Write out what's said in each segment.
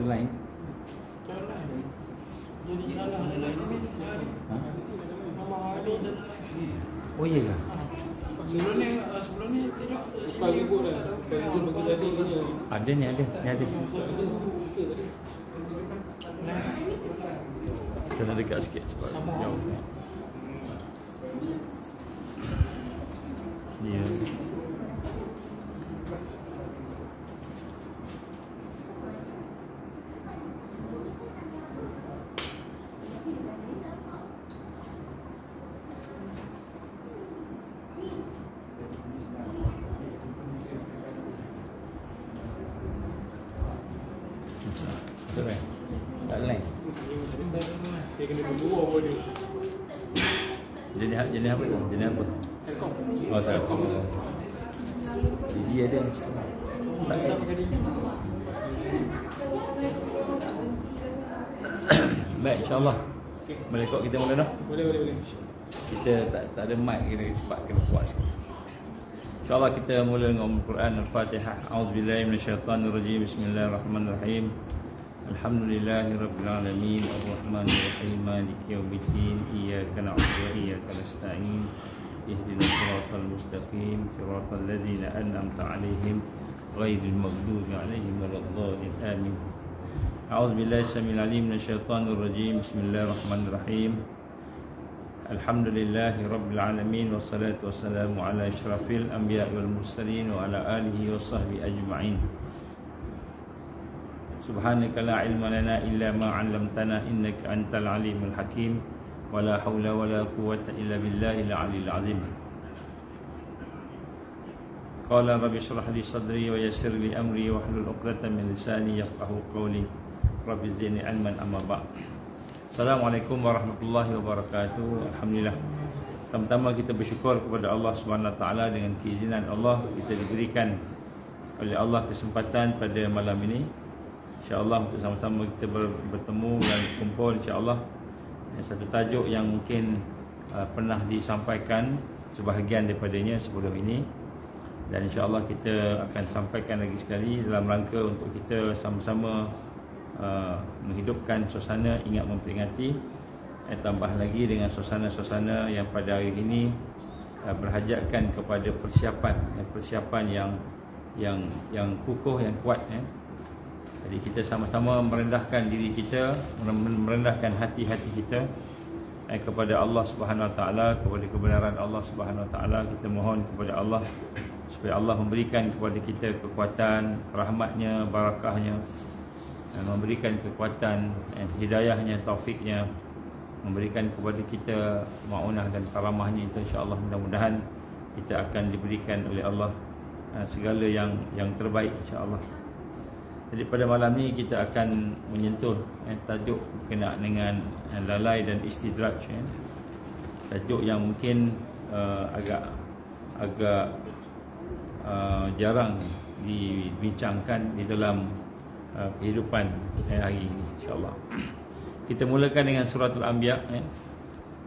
lain. Jadi anak ada lain ni. Nama Ali dan Oh iyalah. sebelum ni tidak Pagi pun dah. Pagi pun bagi jadi ni. Ada ni ada. Kena dekat sikit sebab jauh. Ya. Betul kan? Tak lain. Dia kena berdua pun dia. Jenis apa tu? Jenis apa? Telkom. Oh, Telkom. Dia ada. Tak ada. Baik, insya-Allah. Boleh kok kita mula dah. Boleh. Kita tak ada mic, kena cepat, kena kuat sikit. InsyaAllah kita mula dengan Al-Quran Al-Fatihah. A'udzubillahi minasyaitanirrajim. Bismillahirrahmanirrahim. Alhamdulillahirrabbilalamin. Ar-Rahmanirrahim. Maliki yaumiddin. Iyyaka na'budu wa iyyaka nasta'in. Ihdinas siratal mustaqim. Siratal ladzina an'amta 'alaihim ghairil maghdubi 'alaihim waladdallin. Amin. A'udzubillahi samil alim minasyaitanir rajim. Bismillahirrahmanirrahim. Alhamdulillahi Rabbil Alamin. Wassalatu wassalamu ala asyrafil anbiya wal mursalin wa ala alihi wa sahbihi ajma'in. Subhanaka la ilma lana illa ma 'allamtana innaka antal alimul hakim. Wa la hawla wa la quwwata illa billahil aliyyil azim. Qala rabbi shrah li sadri wa yassir li amri wa hlul 'uqdatam min lisani yafqahu qawli. Rabbi zidni ilman amma ba'd. Assalamualaikum warahmatullahi wabarakatuh. Alhamdulillah. Pertama-tama kita bersyukur kepada Allah Subhanahu Wa Taala dengan keizinan Allah kita diberikan oleh Allah kesempatan pada malam ini. Insya-Allah untuk sama-sama kita bertemu dan kumpul insya-Allah. Satu tajuk yang mungkin pernah disampaikan sebahagian daripadanya sebelum ini dan insya-Allah kita akan sampaikan lagi sekali dalam rangka untuk kita sama-sama menghidupkan suasana ingat memperingati, tambah lagi dengan suasana-suasana yang pada hari ini berhajatkan kepada persiapan yang kukuh, yang kuat. Jadi kita sama-sama merendahkan diri kita, merendahkan hati-hati kita kepada Allah Subhanahu Wa Taala, kepada kebenaran Allah Subhanahu Wa Taala. Kita mohon kepada Allah supaya Allah memberikan kepada kita kekuatan, rahmatnya, barakahnya, memberikan kekuatan, hidayahnya, taufiknya, memberikan kepada kita maunah dan karamahnya. Itu insya-Allah mudah-mudahan kita akan diberikan oleh Allah segala yang terbaik insya-Allah. Jadi pada malam ni kita akan menyentuh tajuk berkenaan dengan lalai dan istidraj. Tajuk yang mungkin agak jarang dibincangkan di dalam kehidupan hari ini insya-Allah. Kita mulakan dengan surah Al-Anbiya.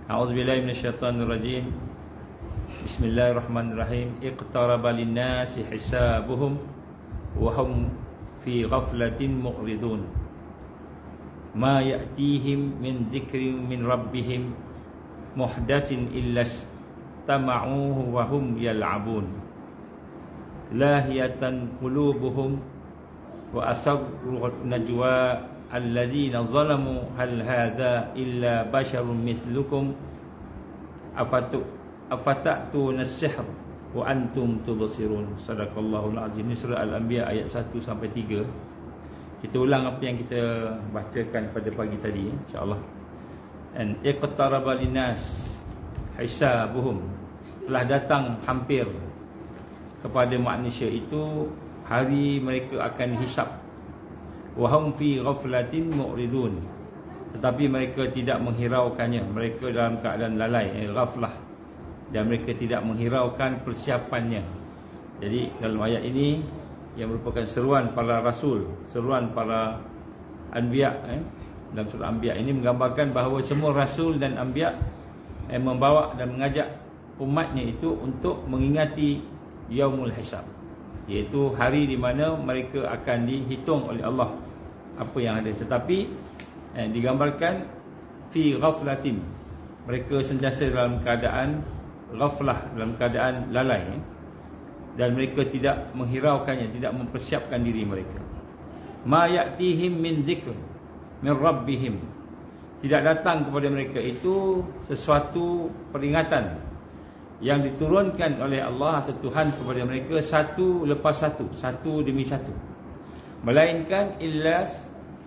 A'udzubillahi minasyaitanirrajim. Bismillahirrahmanirrahim. Iqtaraba lin-nasi hisabuhum wa hum fi ghaflatin mu'ridun. Ma ya'tihim min dzikrin min rabbihim muhdatsin illa istama'uhu wa hum yal'abun. Lahiyatan qulubuhum wa asarru najwa alladzina zalamu hal hadza illa basharun mithlukum afata'tuna as-sihr wa antum tubsirun. Sadaqallahul azim. Ini surah Al-Anbiya ayat 1 sampai 3. Kita ulang apa yang kita bacakan pada pagi tadi insya-Allah. And iqtaraba linnas hisabuhum. Telah datang hampir kepada manusia itu hari mereka akan hisap. Wa hum fi ghaflatin mu'ridun. Tetapi mereka tidak menghiraukannya. Mereka dalam keadaan lalai, ghaflah, dan mereka tidak menghiraukan persiapannya. Jadi dalam ayat ini yang merupakan seruan para rasul, seruan para anbiya, dalam surah Anbiya ini menggambarkan bahawa semua rasul dan anbiya membawa dan mengajak umatnya itu untuk mengingati yaumul hisab, iaitu hari di mana mereka akan dihitung oleh Allah apa yang ada. Tetapi digambarkan fi ghaflatin, mereka sentiasa dalam keadaan ghaflah, dalam keadaan lalai, dan mereka tidak menghiraukannya, tidak mempersiapkan diri mereka. Ma ya'tihim min zikr min rabbihim, tidak datang kepada mereka itu sesuatu peringatan yang diturunkan oleh Allah atau Tuhan kepada mereka satu lepas satu, satu demi satu, melainkan illa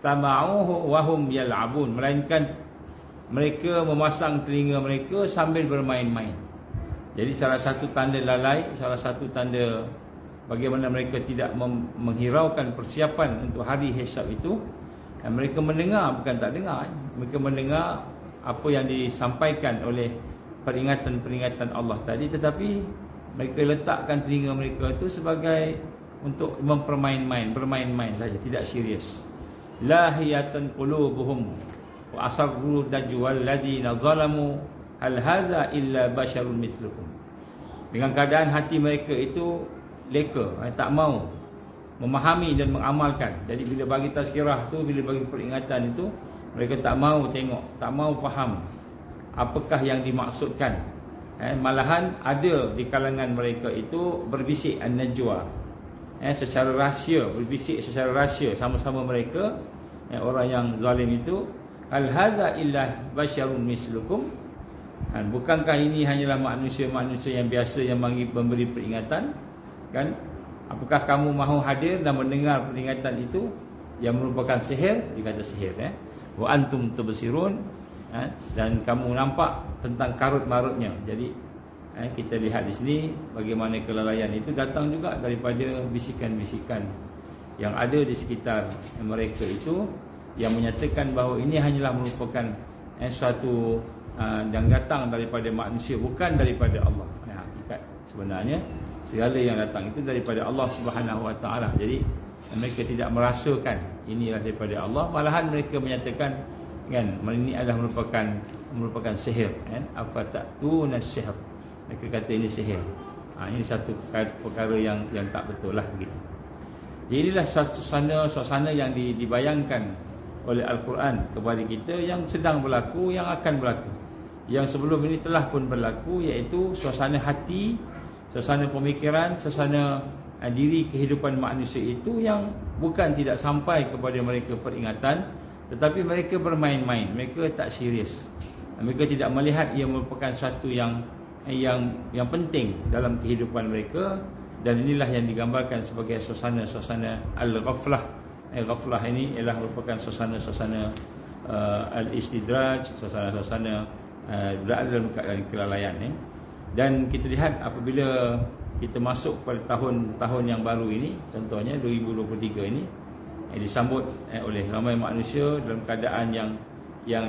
tama'uhu wa hum yal'abun, melainkan mereka memasang telinga mereka sambil bermain-main. Jadi salah satu tanda lalai, salah satu tanda bagaimana mereka tidak menghiraukan persiapan untuk hari hisab itu, mereka mendengar, bukan tak dengar, mereka mendengar apa yang disampaikan oleh peringatan-peringatan Allah tadi, tetapi mereka letakkan telinga mereka itu sebagai untuk bermain-main saja, tidak serius. Lahiyatan qulubuhum wa asarru dajwal ladina zalamu hal hadza illa basharun mislukum. Dengan keadaan hati mereka itu leka, tak mau memahami dan mengamalkan. Jadi bila bagi tazkirah tu, bila bagi peringatan itu, mereka tak mau tengok, tak mau faham apakah yang dimaksudkan. Malahan ada di kalangan mereka itu berbisik an-najwa, secara rahsia, berbisik secara rahsia sama-sama mereka, orang yang zalim itu, hal hadza illa basyarun mislukum, bukankah ini hanyalah manusia-manusia yang biasa yang memberi peringatan, kan? Apakah kamu mahu hadir dan mendengar peringatan itu yang merupakan sihir? Dikata sihir, wa antum tubsirun, dan kamu nampak tentang karut-marutnya. Jadi kita lihat di sini bagaimana kelalaian itu datang juga daripada bisikan-bisikan yang ada di sekitar mereka itu, yang menyatakan bahawa ini hanyalah merupakan suatu yang datang daripada manusia, bukan daripada Allah. Hakikat sebenarnya segala yang datang itu daripada Allah Subhanahu Wa Taala. Jadi mereka tidak merasakan inilah daripada Allah, malahan mereka menyatakan, kan, ini adalah merupakan sihir, kan? Afatatuna sihr, mereka kata ini sihir. Ini satu perkara yang tak betul lah begitu. Jadi inilah suasana yang dibayangkan oleh Al-Quran kepada kita, yang sedang berlaku, yang akan berlaku, yang sebelum ini telah pun berlaku, iaitu suasana hati, suasana pemikiran, suasana diri kehidupan manusia itu yang bukan tidak sampai kepada mereka peringatan, tetapi mereka bermain-main, mereka tak serius, mereka tidak melihat ia merupakan satu yang penting dalam kehidupan mereka. Dan inilah yang digambarkan sebagai suasana al-ghaflah. Ghaflah ini ialah merupakan suasana al-istidraj, suasana berada dalam keadaan kelalaian. Dan kita lihat apabila kita masuk pada tahun yang baru ini, contohnya 2023 ini, disambut oleh ramai manusia dalam keadaan yang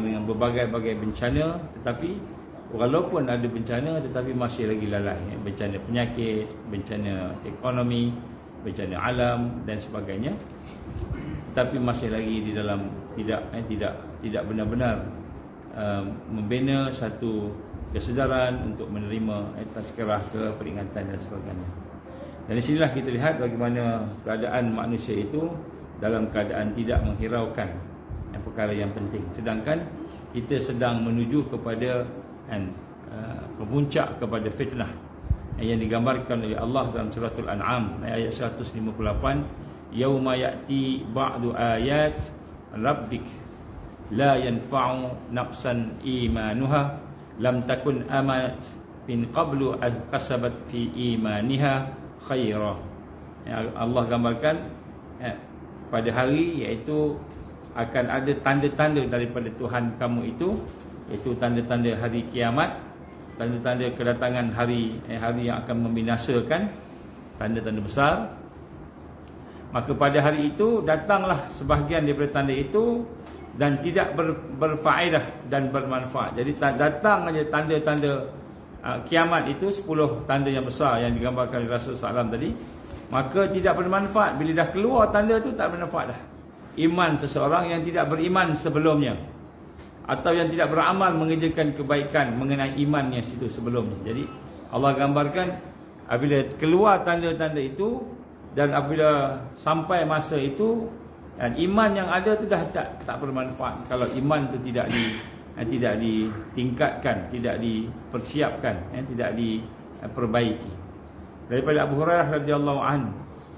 dengan berbagai-bagai bencana, tetapi walaupun ada bencana tetapi masih lagi lalai. Bencana penyakit, bencana ekonomi, bencana alam dan sebagainya, tetapi masih lagi di dalam tidak benar-benar membina satu kesedaran untuk menerima tazkirah ke peringatan dan sebagainya. Dan di sinilah kita lihat bagaimana keadaan manusia itu dalam keadaan tidak menghiraukan perkara yang penting, sedangkan kita sedang menuju kepada kepuncak kepada fitnah yang digambarkan oleh Allah dalam suratul An'am ayat 158, yauma ya'ti ba'du ayat rabbik la yanfa'u nafsan imanuha lam takun amanat min qablu kasabat fi imaniha khaira. Allah gambarkan pada hari, iaitu akan ada tanda-tanda daripada Tuhan kamu itu, iaitu tanda-tanda hari kiamat, tanda-tanda kedatangan hari yang akan membinasakan, tanda-tanda besar. Maka pada hari itu datanglah sebahagian daripada tanda itu dan tidak berfaedah dan bermanfaat. Jadi datang saja tanda-tanda kiamat itu, 10 tanda yang besar yang digambarkan oleh Rasulullah SAW tadi, maka tidak bermanfaat. Bila dah keluar tanda itu tak bermanfaat dah. Iman seseorang yang tidak beriman sebelumnya, atau yang tidak beramal mengerjakan kebaikan mengenai imannya situ sebelumnya. Jadi Allah gambarkan apabila keluar tanda-tanda itu dan apabila sampai masa itu, Dan iman yang ada tu dah tak bermanfaat kalau iman tu tidak ditingkatkan, tidak dipersiapkan, tidak diperbaiki. Daripada Abu Hurairah radhiyallahu anhu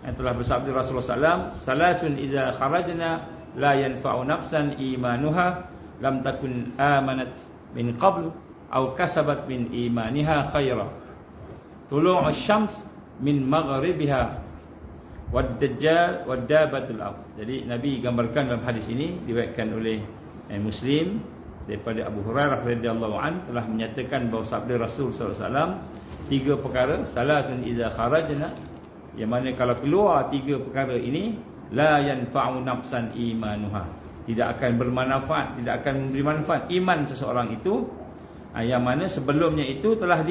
yang telah bersabda Rasulullah SAW, "Salasun idza kharajna la yanfa'u nafsan imanuha lam takun amanat min qablu aw kasabat min imaniha khaira. Tulu'u syams min maghribiha wad dajjal wad dabatul ard." Jadi Nabi gambarkan dalam hadis ini diriwayatkan oleh Muslim daripada Abu Hurairah radhiyallahu anhu telah menyatakan bahawa sabda Rasul sallallahu alaihi wasallam, 3 perkara, salasun idza kharajna, yang mana kalau keluar 3 perkara ini, la yanfa'u nafsan imanuha, tidak akan bermanfaat, tidak akan memberi manfaat iman seseorang itu, yang mana sebelumnya itu telah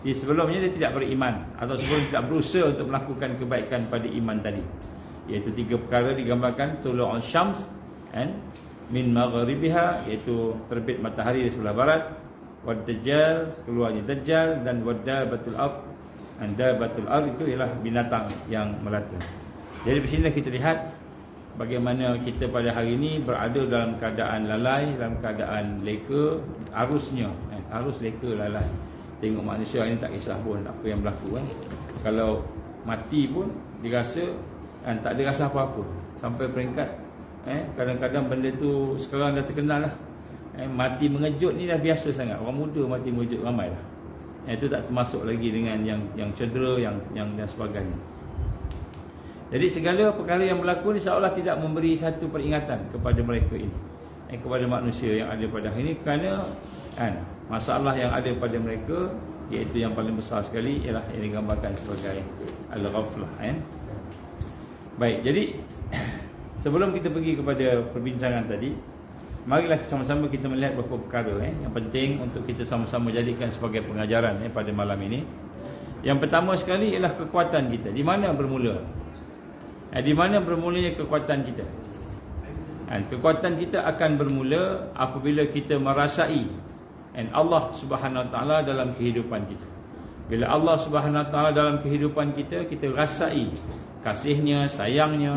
sebelumnya dia tidak beriman atau sebelum tidak berusaha untuk melakukan kebaikan pada iman tadi. Iaitu 3 perkara digambarkan, tulu'ul syams min maghribiha, iaitu terbit matahari di sebelah barat, wad dajjal, keluarnya dajjal, dan wadabatul ard. Dabatul ard itu ialah binatang yang melata. Jadi di sini kita lihat bagaimana kita pada hari ini berada dalam keadaan lalai, dalam keadaan leka, arus leka lalai. Tengok manusia ini tak kisah pun apa yang berlaku Kalau mati pun dirasa tak ada rasa apa-apa. Sampai peringkat kadang-kadang benda tu sekarang dah terkenal lah. Mati mengejut ni dah biasa sangat. Orang muda mati mengejut ramai lah. Itu tak termasuk lagi dengan yang cedera, yang dan sebagainya. Jadi segala perkara yang berlaku ni seolah tidak memberi satu peringatan kepada mereka ini, kepada manusia yang ada pada hari ini, kerana masalah yang ada pada mereka, iaitu yang paling besar sekali ialah yang digambarkan sebagai al-ghaflah. Baik, jadi sebelum kita pergi kepada perbincangan tadi, marilah sama-sama kita melihat beberapa perkara yang penting untuk kita sama-sama jadikan sebagai pengajaran pada malam ini. Yang pertama sekali ialah kekuatan kita. Di mana bermula? Di mana bermulanya kekuatan kita? Kekuatan kita akan bermula apabila kita merasai Allah Subhanahu Wa Taala dalam kehidupan kita. Bila Allah Subhanahu Wa Taala dalam kehidupan kita, kita rasai kasihnya, sayangnya,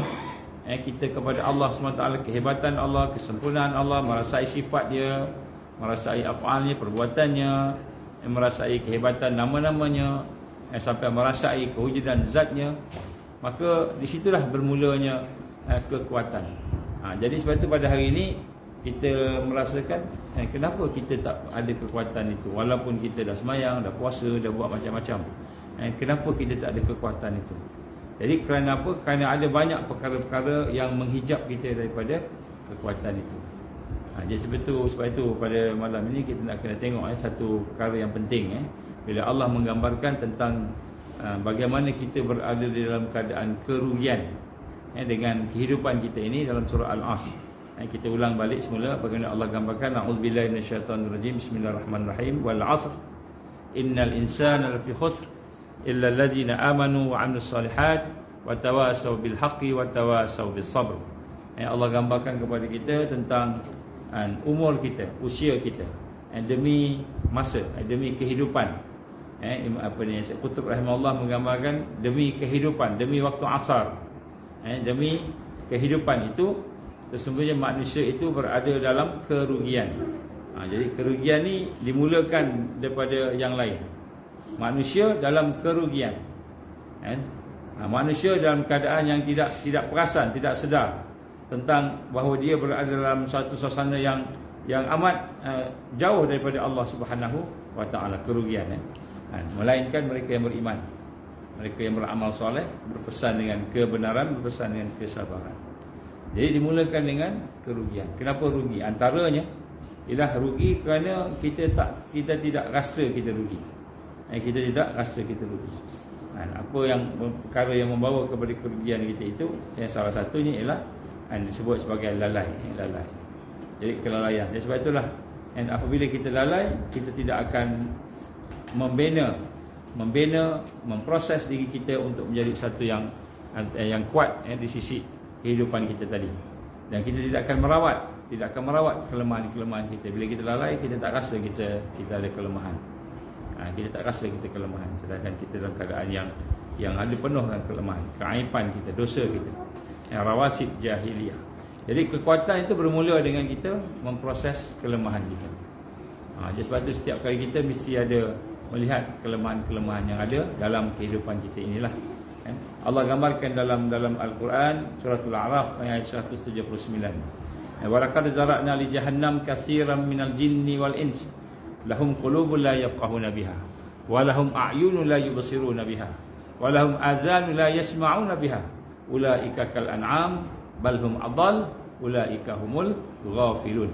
kita kepada Allah SWT, kehebatan Allah, kesempurnaan Allah, merasai sifat dia, merasai af'alnya, perbuatannya, merasai kehebatan nama-namanya, sampai merasai kewujudan zatnya, maka disitulah bermulanya kekuatan. Jadi sebab itu pada hari ini kita merasakan kenapa kita tak ada kekuatan itu, walaupun kita dah semayang, dah puasa, dah buat macam-macam. Kenapa kita tak ada kekuatan itu? Jadi kerana apa? Kerana ada banyak perkara-perkara yang menghijab kita daripada kekuatan itu. Jadi sebab itu pada malam ini kita nak kena tengok satu perkara yang penting. Bila Allah menggambarkan tentang bagaimana kita berada di dalam keadaan kerugian dengan kehidupan kita ini dalam surah Al-Asr. Kita ulang balik semula bagaimana Allah gambarkan, a'udzubillahi minasyaitonirrajim, bismillahirrahmanirrahim, wal 'asr innal insana lafi khusr illa alladzina amanu wa 'amilus solihat wa tawasaw bil haqqi wa tawasaw bis sabr. Allah gambarkan kepada kita tentang umur kita, usia kita, demi masa, demi kehidupan. Syekh Qutb rahimahullah menggambarkan demi kehidupan, demi waktu asar, demi kehidupan itu sesungguhnya manusia itu berada dalam kerugian. Jadi kerugian ni dimulakan daripada yang lain. Manusia dalam kerugian, manusia dalam keadaan yang tidak perasan, tidak sedar tentang bahawa dia berada dalam satu suasana yang amat jauh daripada Allah Subhanahu Wa Taala, kerugian. Melainkan mereka yang beriman, mereka yang beramal soleh, berpesan dengan kebenaran, berpesan dengan kesabaran. Jadi dimulakan dengan kerugian. Kenapa rugi? Antaranya ialah rugi kerana kita tidak rasa kita rugi. Kita tidak rasa kita rugi. Apa yang perkara yang membawa kepada kerugian kita itu, yang salah satunya ialah disebut sebagai lalai. Jadi kelalaian. Jadi sebab itulah apabila kita lalai, kita tidak akan membina, memproses diri kita untuk menjadi satu yang kuat di sisi kehidupan kita tadi. Dan kita tidak akan merawat kelemahan-kelemahan kita. Bila kita lalai, kita tak rasa kita ada kelemahan. Kita tak rasa kita kelemahan, sedangkan kita dalam keadaan yang ada penuh dengan kelemahan, keaiban kita, dosa kita. Rawasid jahiliyah. Jadi kekuatan itu bermula dengan kita memproses kelemahan kita. Jadi sebab itu setiap kali kita mesti ada melihat kelemahan-kelemahan yang ada dalam kehidupan kita inilah. Allah gambarkan dalam Al-Quran suratul A'raf ayat 179. Wa laqad zara'na li jahannam katsiran minal jinni wal ins lahum qulubun la yafqahuna biha wa lahum a'yunun la yubsiruna biha wa lahum azanun la yasma'una biha ulaika kal an'am bal hum adall ulaika humul ghafilun.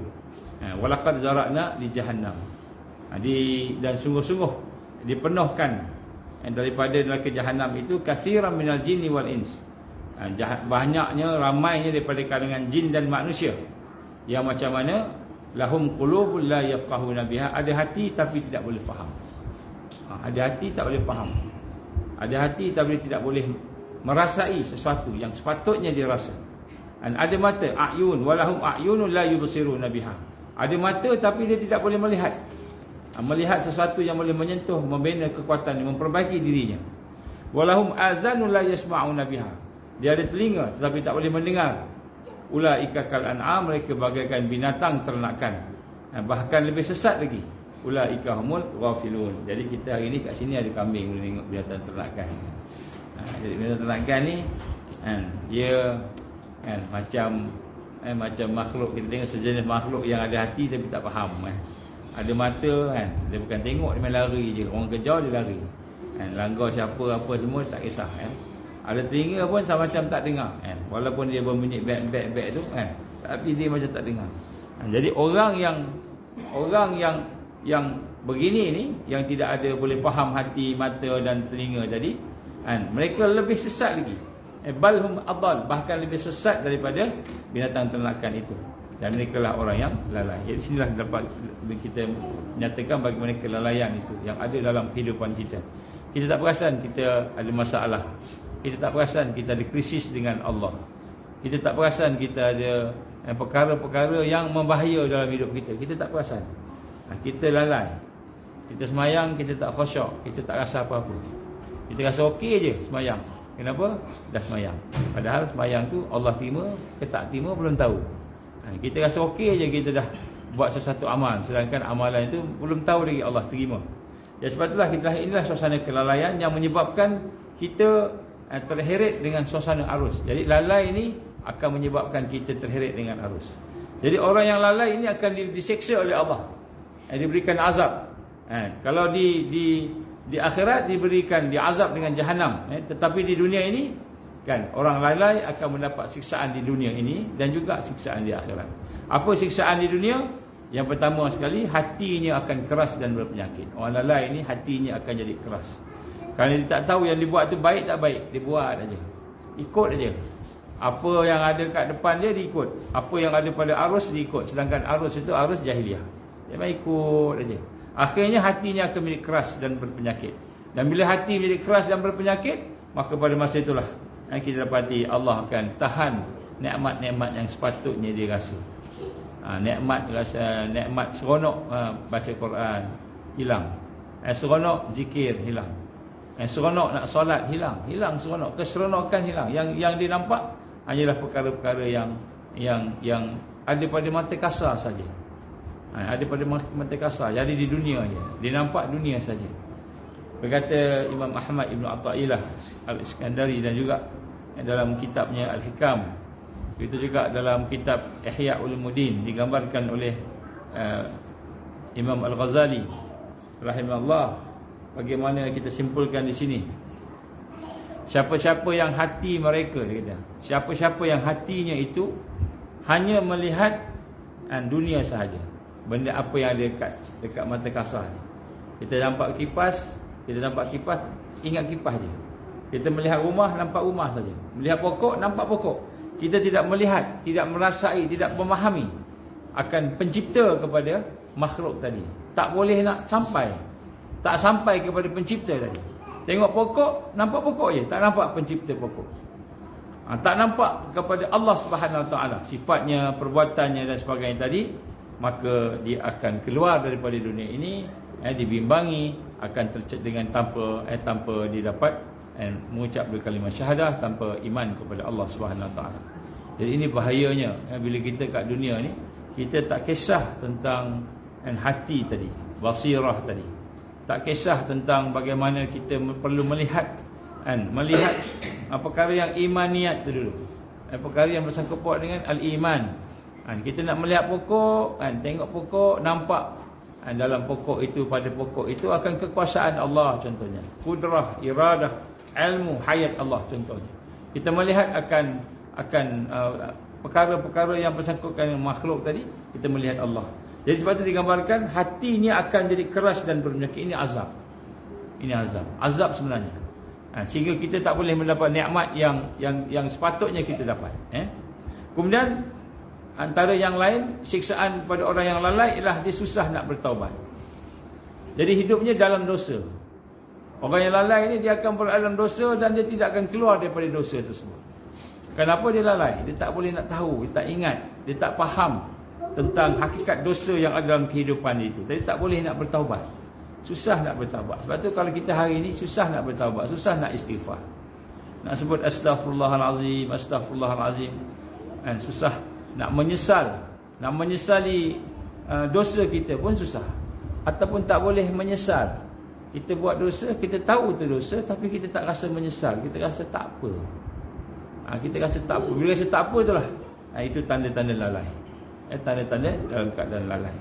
Wa laqad zara'na li jahannam. Dan sungguh-sungguh dipenuhkan daripada neraka jahanam itu katsiran minal jinni wal ins. Banyaknya, ramainya daripada kalangan jin dan manusia. Yang macam mana? Lahum qulubun la yafqahuna biha. Ada hati tapi tidak boleh faham. Ada hati tak boleh faham. Ada hati tapi tidak boleh merasai sesuatu yang sepatutnya dirasa. Dan ada mata, a'yun, walahum a'yunun la yubsiruna biha. Ada mata tapi dia tidak boleh melihat. Melihat sesuatu yang boleh menyentuh, membina kekuatan, memperbaiki dirinya. Walahum azanun la yasma'una biha. Dia ada telinga tetapi tak boleh mendengar. Ulaika kal an'am, mereka bagaikan binatang ternakan. Bahkan lebih sesat lagi. Ulaika humul ghafilun. Jadi kita hari ni kat sini ada kambing boleh tengok binatang ternakan. Jadi binatang ternakan ni dia macam makhluk, kita tengok sejenis makhluk yang ada hati tapi tak faham. Ada mata dia bukan tengok, dia main lari je. Orang kejar dia lari. Langgar siapa apa semua tak kisah. Ada telinga pun sama macam tak dengar. Walaupun dia berbunyi bek tu tapi dia macam tak dengar. Jadi orang yang begini ni, yang tidak ada boleh faham hati, mata dan telinga tadi, mereka lebih sesat lagi. Balhum adall, bahkan lebih sesat daripada binatang ternakan itu. Dan mereka lah orang yang lalai. Jadi sinilah dapat kita nyatakan bagaimana kelalaian itu yang ada dalam kehidupan kita. Kita tak perasan kita ada masalah. Kita tak perasan kita ada krisis dengan Allah. Kita tak perasan kita ada perkara-perkara yang membahaya dalam hidup kita. Kita tak perasan. Kita lalai. Kita semayang, kita tak khusyuk. Kita tak rasa apa-apa. Kita rasa okey je semayang. Kenapa? Dah semayang. Padahal semayang tu Allah terima ke tak terima belum tahu. Kita rasa okey je kita dah buat sesuatu amal, sedangkan amalan itu belum tahu lagi Allah terima. Jadi sebab itulah inilah suasana kelalaian yang menyebabkan kita terheret dengan suasana arus. Jadi lalai ini akan menyebabkan kita terheret dengan arus. Jadi orang yang lalai ini akan diseksa oleh Allah. Diberikan azab. Kalau di akhirat diberikan diazab dengan jahanam. Tetapi di dunia ini orang lalai akan mendapat siksaan di dunia ini dan juga siksaan di akhirat. Apa siksaan di dunia? Yang pertama sekali, hatinya akan keras dan berpenyakit. Orang lalai ini hatinya akan jadi keras. Kerana dia tak tahu yang dibuat tu baik tak baik, dia buat aja. Ikut aja. Apa yang ada kat depan dia diikut. Apa yang ada pada arus diikut. Sedangkan arus itu arus jahiliah. Dia main ikut aja. Akhirnya hatinya akan menjadi keras dan berpenyakit. Dan bila hati menjadi keras dan berpenyakit, maka pada masa itulah kita dapati Allah akan tahan nikmat-nikmat yang sepatutnya dia rasa. Nikmat seronok baca Quran hilang. Seronok zikir hilang. Seronok nak solat hilang seronok, keseronokan hilang. Yang dia nampak hanyalah perkara-perkara yang ada pada mata kasar saja. Ada pada mata kasar. Jadi di dunia je. Dia nampak dunia saja. Berkata Imam Ahmad Ibn Atta'illah Al-Iskandari dan juga dalam kitabnya Al-Hikam, itu juga dalam kitab Ihya Ulumuddin digambarkan oleh Imam Al-Ghazali rahimahullah. Bagaimana kita simpulkan di sini, siapa-siapa yang hati mereka, dia kata, siapa-siapa yang hatinya itu hanya melihat dunia sahaja, benda apa yang ada dekat mata kasar ni. Kita nampak kipas, ingat kipas je. Kita melihat rumah, nampak rumah saja. Melihat pokok, nampak pokok. Kita tidak melihat, tidak merasai, tidak memahami akan pencipta kepada makhluk tadi. Tak boleh nak sampai. Tak sampai kepada pencipta tadi. Tengok pokok, nampak pokok je, tak nampak pencipta pokok. Tak nampak kepada Allah Subhanahu Wa Taala, sifatnya, perbuatannya dan sebagainya tadi, maka dia akan keluar daripada dunia ini dibimbangi, akan tercet dengan tanpa dia dapat mengucap dua kalimah syahadah tanpa iman kepada Allah Subhanahu Wa Taala. Jadi ini bahayanya bila kita kat dunia ni, kita tak kisah tentang hati tadi, basirah tadi. Tak kisah tentang bagaimana kita perlu melihat perkara yang imaniat tu dulu. Perkara yang bersangkut paut dengan al-iman. Kita nak melihat pokok, tengok pokok, nampak dalam pokok itu, pada pokok itu akan kekuasaan Allah contohnya. Kudrah, iradah, ilmu, hayat Allah contohnya. Kita melihat akan perkara-perkara yang bersangkutkan dengan makhluk tadi, kita melihat Allah. Jadi sebab itu digambarkan hatinya akan jadi keras dan berpenyakit. Ini azab. Ini azab. Azab sebenarnya. Sehingga kita tak boleh mendapat nikmat yang sepatutnya kita dapat. Kemudian antara yang lain, siksaan pada orang yang lalai ialah dia susah nak bertaubat. Jadi hidupnya dalam dosa. Orang yang lalai ini dia akan berada dalam dosa dan dia tidak akan keluar daripada dosa tersebut. Kenapa dia lalai? Dia tak boleh nak tahu, dia tak ingat, dia tak faham tentang hakikat dosa yang ada dalam kehidupan itu. Jadi tak boleh nak bertaubat. Susah nak bertaubat. Sebab tu kalau kita hari ini susah nak bertaubat, susah nak istighfar. Nak sebut astaghfirullahalazim, astaghfirullahalazim, susah nak menyesal, nak menyesali dosa kita pun susah. Ataupun tak boleh menyesal. Kita buat dosa, kita tahu itu dosa, tapi kita tak rasa menyesal, kita rasa tak apa. Kita rasa tak apa. Bila rasa tak apa itulah, itu tanda-tanda lalai. Tanda-tanda dalam keadaan lalai.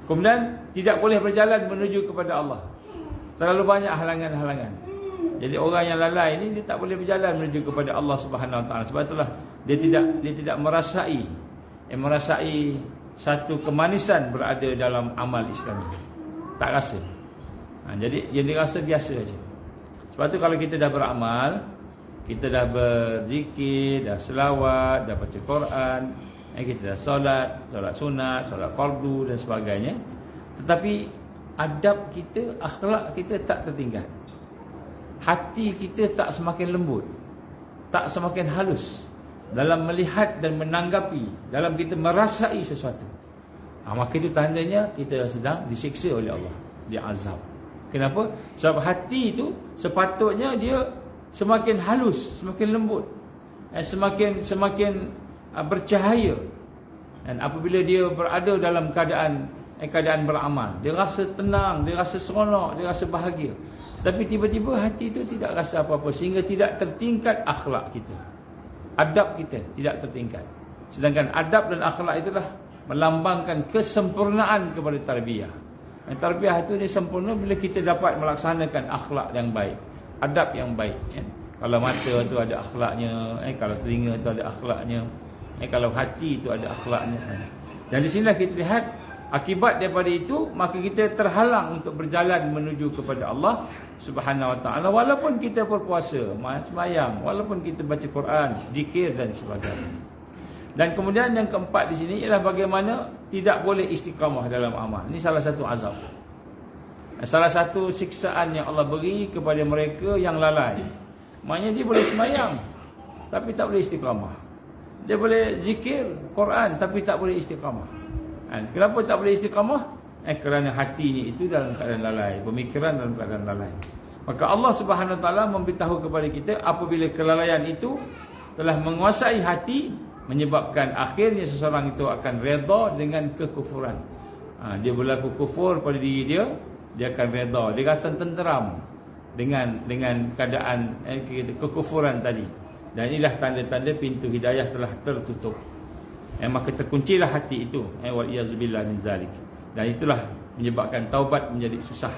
Kemudian tidak boleh berjalan menuju kepada Allah. Terlalu banyak halangan-halangan. Jadi orang yang lalai ini dia tak boleh berjalan menuju kepada Allah Subhanahu Wa Taala. Sebab itulah dia tidak merasai satu kemanisan berada dalam amal Islami. Tak rasa. Jadi yang dirasa biasa saja. Sebab tu kalau kita dah beramal, kita dah berzikir, dah selawat, dah baca Quran, kita dah solat sunat, solat fardu dan sebagainya, tetapi adab kita, akhlak kita tak tertinggal. Hati kita tak semakin lembut, tak semakin halus dalam melihat dan menanggapi, dalam kita merasai sesuatu. Maka itu tandanya kita sedang disiksa oleh Allah, diazab. Kenapa? Sebab hati itu sepatutnya dia semakin halus, semakin lembut, semakin bercahaya. Dan apabila dia berada dalam keadaan beramal, dia rasa tenang, dia rasa seronok, dia rasa bahagia. Tapi tiba-tiba hati itu tidak rasa apa-apa, sehingga tidak tertingkat akhlak kita, adab kita tidak tertingkat. Sedangkan adab dan akhlak itulah melambangkan kesempurnaan kepada tarbiyah. Tarbiyah itu dia sempurna bila kita dapat melaksanakan akhlak yang baik, adab yang baik. Kalau mata tu ada akhlaknya, kalau telinga tu ada akhlaknya, kalau hati itu ada akhlaknya. Dan di sinilah kita lihat akibat daripada itu, maka kita terhalang untuk berjalan menuju kepada Allah Subhanahu Wa Taala, walaupun kita berpuasa, sembahyang, walaupun kita baca Quran, zikir dan sebagainya. Dan kemudian yang keempat di sini ialah bagaimana tidak boleh istiqamah dalam amal. Ini salah satu azab, salah satu siksaan yang Allah beri kepada mereka yang lalai. Maknanya dia boleh sembahyang tapi tak boleh istiqamah. Dia boleh zikir Quran tapi tak boleh istiqamah. Kenapa tak boleh istiqamah? Kerana hatinya itu dalam keadaan lalai, pemikiran dalam keadaan lalai. Maka Allah Subhanahu Wa Taala memberitahu kepada kita, apabila kelalaian itu telah menguasai hati, menyebabkan akhirnya seseorang itu akan redha dengan kekufuran. Dia berlaku kufur pada diri dia, dia akan redha, dia rasa tenteram dengan keadaan kekufuran tadi. Dan inilah tanda-tanda pintu hidayah telah tertutup. Maka terkuncilah hati itu. Wal iyazubillah min zalik. Dan itulah menyebabkan taubat menjadi susah.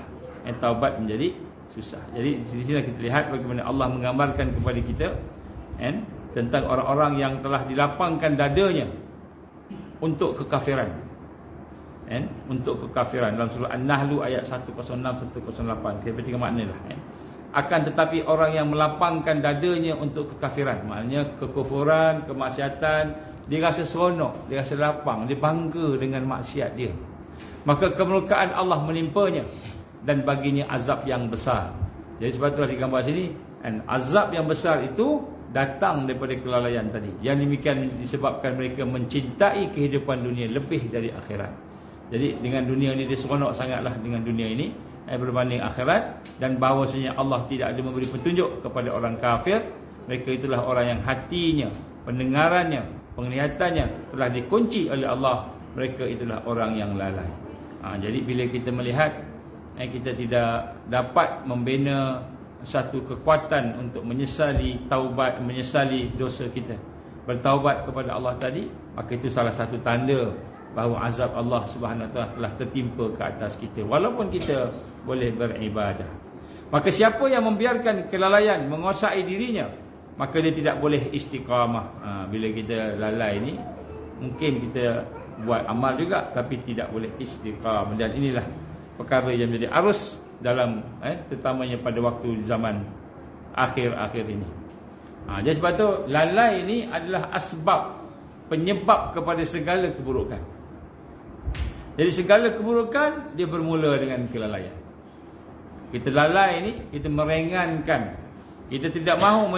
Taubat menjadi susah. Jadi di sini kita lihat bagaimana Allah menggambarkan kepada kita tentang orang-orang yang telah dilapangkan dadanya untuk kekafiran. Untuk kekafiran dalam surah An-Nahl ayat 106-108. Kita perhatikan maknalah. Akan tetapi orang yang melapangkan dadanya untuk kekafiran, maknanya kekufuran, kemaksiatan, dia rasa seronok, dia rasa lapang, dia bangga dengan maksiat dia, maka kemurkaan Allah menimpanya dan baginya azab yang besar. Jadi sebab itulah digambar sini, azab yang besar itu datang daripada kelalaian tadi. Yang demikian disebabkan mereka mencintai kehidupan dunia lebih dari akhirat. Jadi dengan dunia ini dia seronok sangatlah dengan dunia ini, berbanding akhirat, dan bahawasanya Allah tidak ada memberi petunjuk kepada orang kafir. Mereka itulah orang yang hatinya, pendengarannya, penglihatannya telah dikunci oleh Allah. Mereka itulah orang yang lalai. Jadi bila kita melihat kita tidak dapat membina satu kekuatan untuk menyesali taubat, menyesali dosa kita, bertaubat kepada Allah tadi, maka itu salah satu tanda bahawa azab Allah Subhanahu Wa Taala telah tertimpa ke atas kita, walaupun kita boleh beribadah. Maka siapa yang membiarkan kelalaian menguasai dirinya, maka dia tidak boleh istiqamah. Bila kita lalai ni, mungkin kita buat amal juga, tapi tidak boleh istiqamah. Dan inilah perkara yang menjadi arus dalam terutamanya pada waktu zaman akhir-akhir ini. Jadi sebab tu lalai ini adalah asbab, penyebab kepada segala keburukan. Jadi segala keburukan dia bermula dengan kelalaian. Kita lalai ini, kita merengankan, kita tidak mahu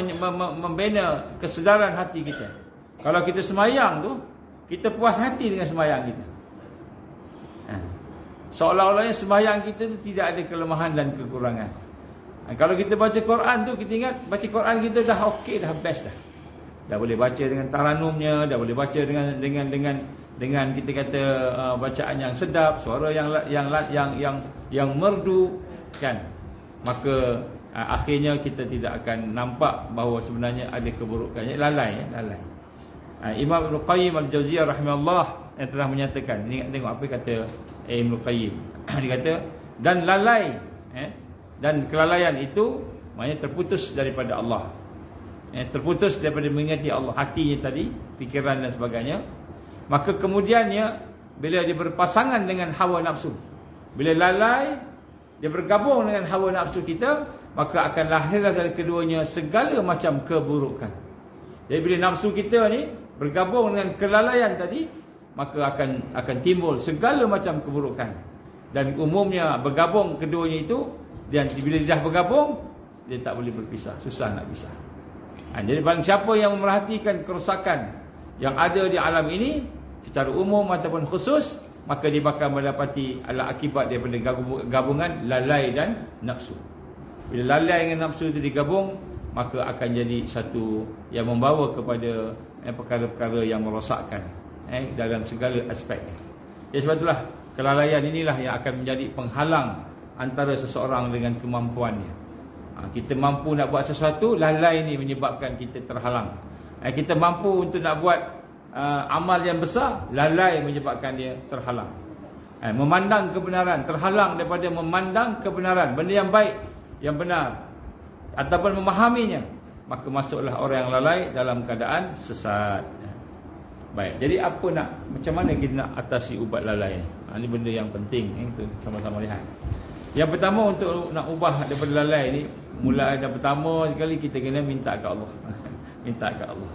membina kesedaran hati kita. Kalau kita semayang tu, kita puas hati dengan semayang kita. Seolah-olahnya sembahyang kita tu tidak ada kelemahan dan kekurangan. Kalau kita baca Quran tu, kita ingat baca Quran kita dah okey, dah best dah. Dah boleh baca dengan taranumnya, dah boleh baca dengan kita kata bacaan yang sedap, suara yang merdu kan. Maka akhirnya kita tidak akan nampak bahawa sebenarnya ada keburukannya. Lalai. Imam Ibn Qayyim Al-Jauziyah rahimahullah yang telah menyatakan, tengok apa kata Ibn Qayyim. Dia kata, dan lalai dan kelalaian itu maknanya terputus daripada Allah, terputus daripada mengingati Allah, hatinya tadi, fikiran dan sebagainya. Maka kemudiannya bila dia berpasangan dengan hawa nafsu, bila lalai dia bergabung dengan hawa nafsu kita, maka akan lahirlah dari keduanya segala macam keburukan. Jadi bila nafsu kita ni bergabung dengan kelalaian tadi, maka akan timbul segala macam keburukan. Dan umumnya bergabung keduanya itu, dan bila dia dah bergabung, dia tak boleh berpisah, susah nak pisah. Jadi barang siapa yang memerhatikan kerosakan yang ada di alam ini secara umum ataupun khusus, maka dia bakal mendapati akibat daripada gabungan lalai dan nafsu. Bila lalai dengan nafsu itu digabung, maka akan jadi satu yang membawa kepada perkara-perkara yang merosakkan dalam segala aspeknya. Jadi sebab itulah kelalaian inilah yang akan menjadi penghalang antara seseorang dengan kemampuannya. Kita mampu nak buat sesuatu, lalai ini menyebabkan kita terhalang. Kita mampu untuk nak buat amal yang besar, lalai menyebabkan dia terhalang. Memandang kebenaran, terhalang daripada memandang kebenaran, benda yang baik, yang benar, ataupun memahaminya, maka masuklah orang yang lalai dalam keadaan sesat. Baik, jadi macam mana kita nak atasi ubat lalai? Ini benda yang penting, kita sama-sama lihat. Yang pertama, untuk nak ubah daripada lalai ni, mula yang pertama sekali kita kena minta ke Allah. Minta ke Allah.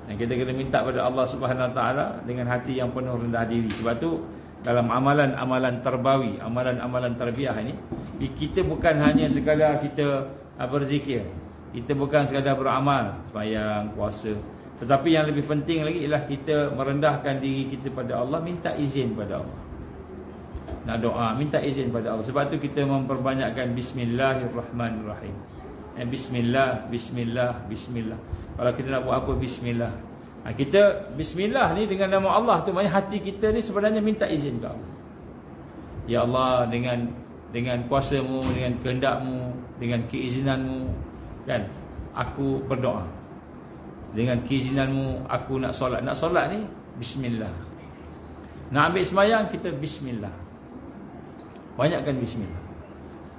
Dan kita kena minta pada Allah Subhanahu Wa Taala dengan hati yang penuh rendah diri. Sebab tu dalam amalan-amalan terbawi, amalan-amalan tarbiyah ini, kita bukan hanya sekadar kita berzikir, kita bukan sekadar beramal, sembahyang, puasa, tetapi yang lebih penting lagi ialah kita merendahkan diri kita pada Allah, minta izin pada Allah. Nak doa, minta izin pada Allah. Sebab tu kita memperbanyakkan Bismillahirrahmanirrahim. Bismillah, Bismillah, Bismillah. Kalau kita nak buat apa, Bismillah. Kita Bismillah ni dengan nama Allah tu, maknanya hati kita ni sebenarnya minta izin ke Allah. Ya Allah, dengan kuasa-Mu, dengan kehendak-Mu, dengan keizinan-Mu, kan, aku berdoa. Dengan keizinan-Mu aku nak solat. Nak solat ni Bismillah. Nak ambil sembahyang, kita Bismillah. Banyakkan Bismillah.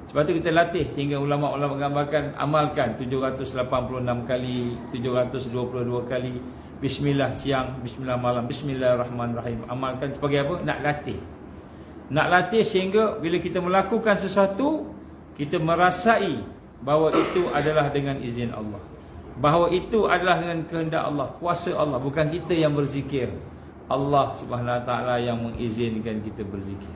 Sebab tu kita latih sehingga ulama-ulama gambarkan, amalkan 786 kali, 722 kali Bismillah siang, Bismillah malam, Bismillahirrahmanirrahim. Amalkan sebagai apa? Nak latih. Nak latih sehingga bila kita melakukan sesuatu, kita merasai bahawa itu adalah dengan izin Allah, bahawa itu adalah dengan kehendak Allah, kuasa Allah. Bukan kita yang berzikir, Allah Subhanahu Wa Taala yang mengizinkan kita berzikir.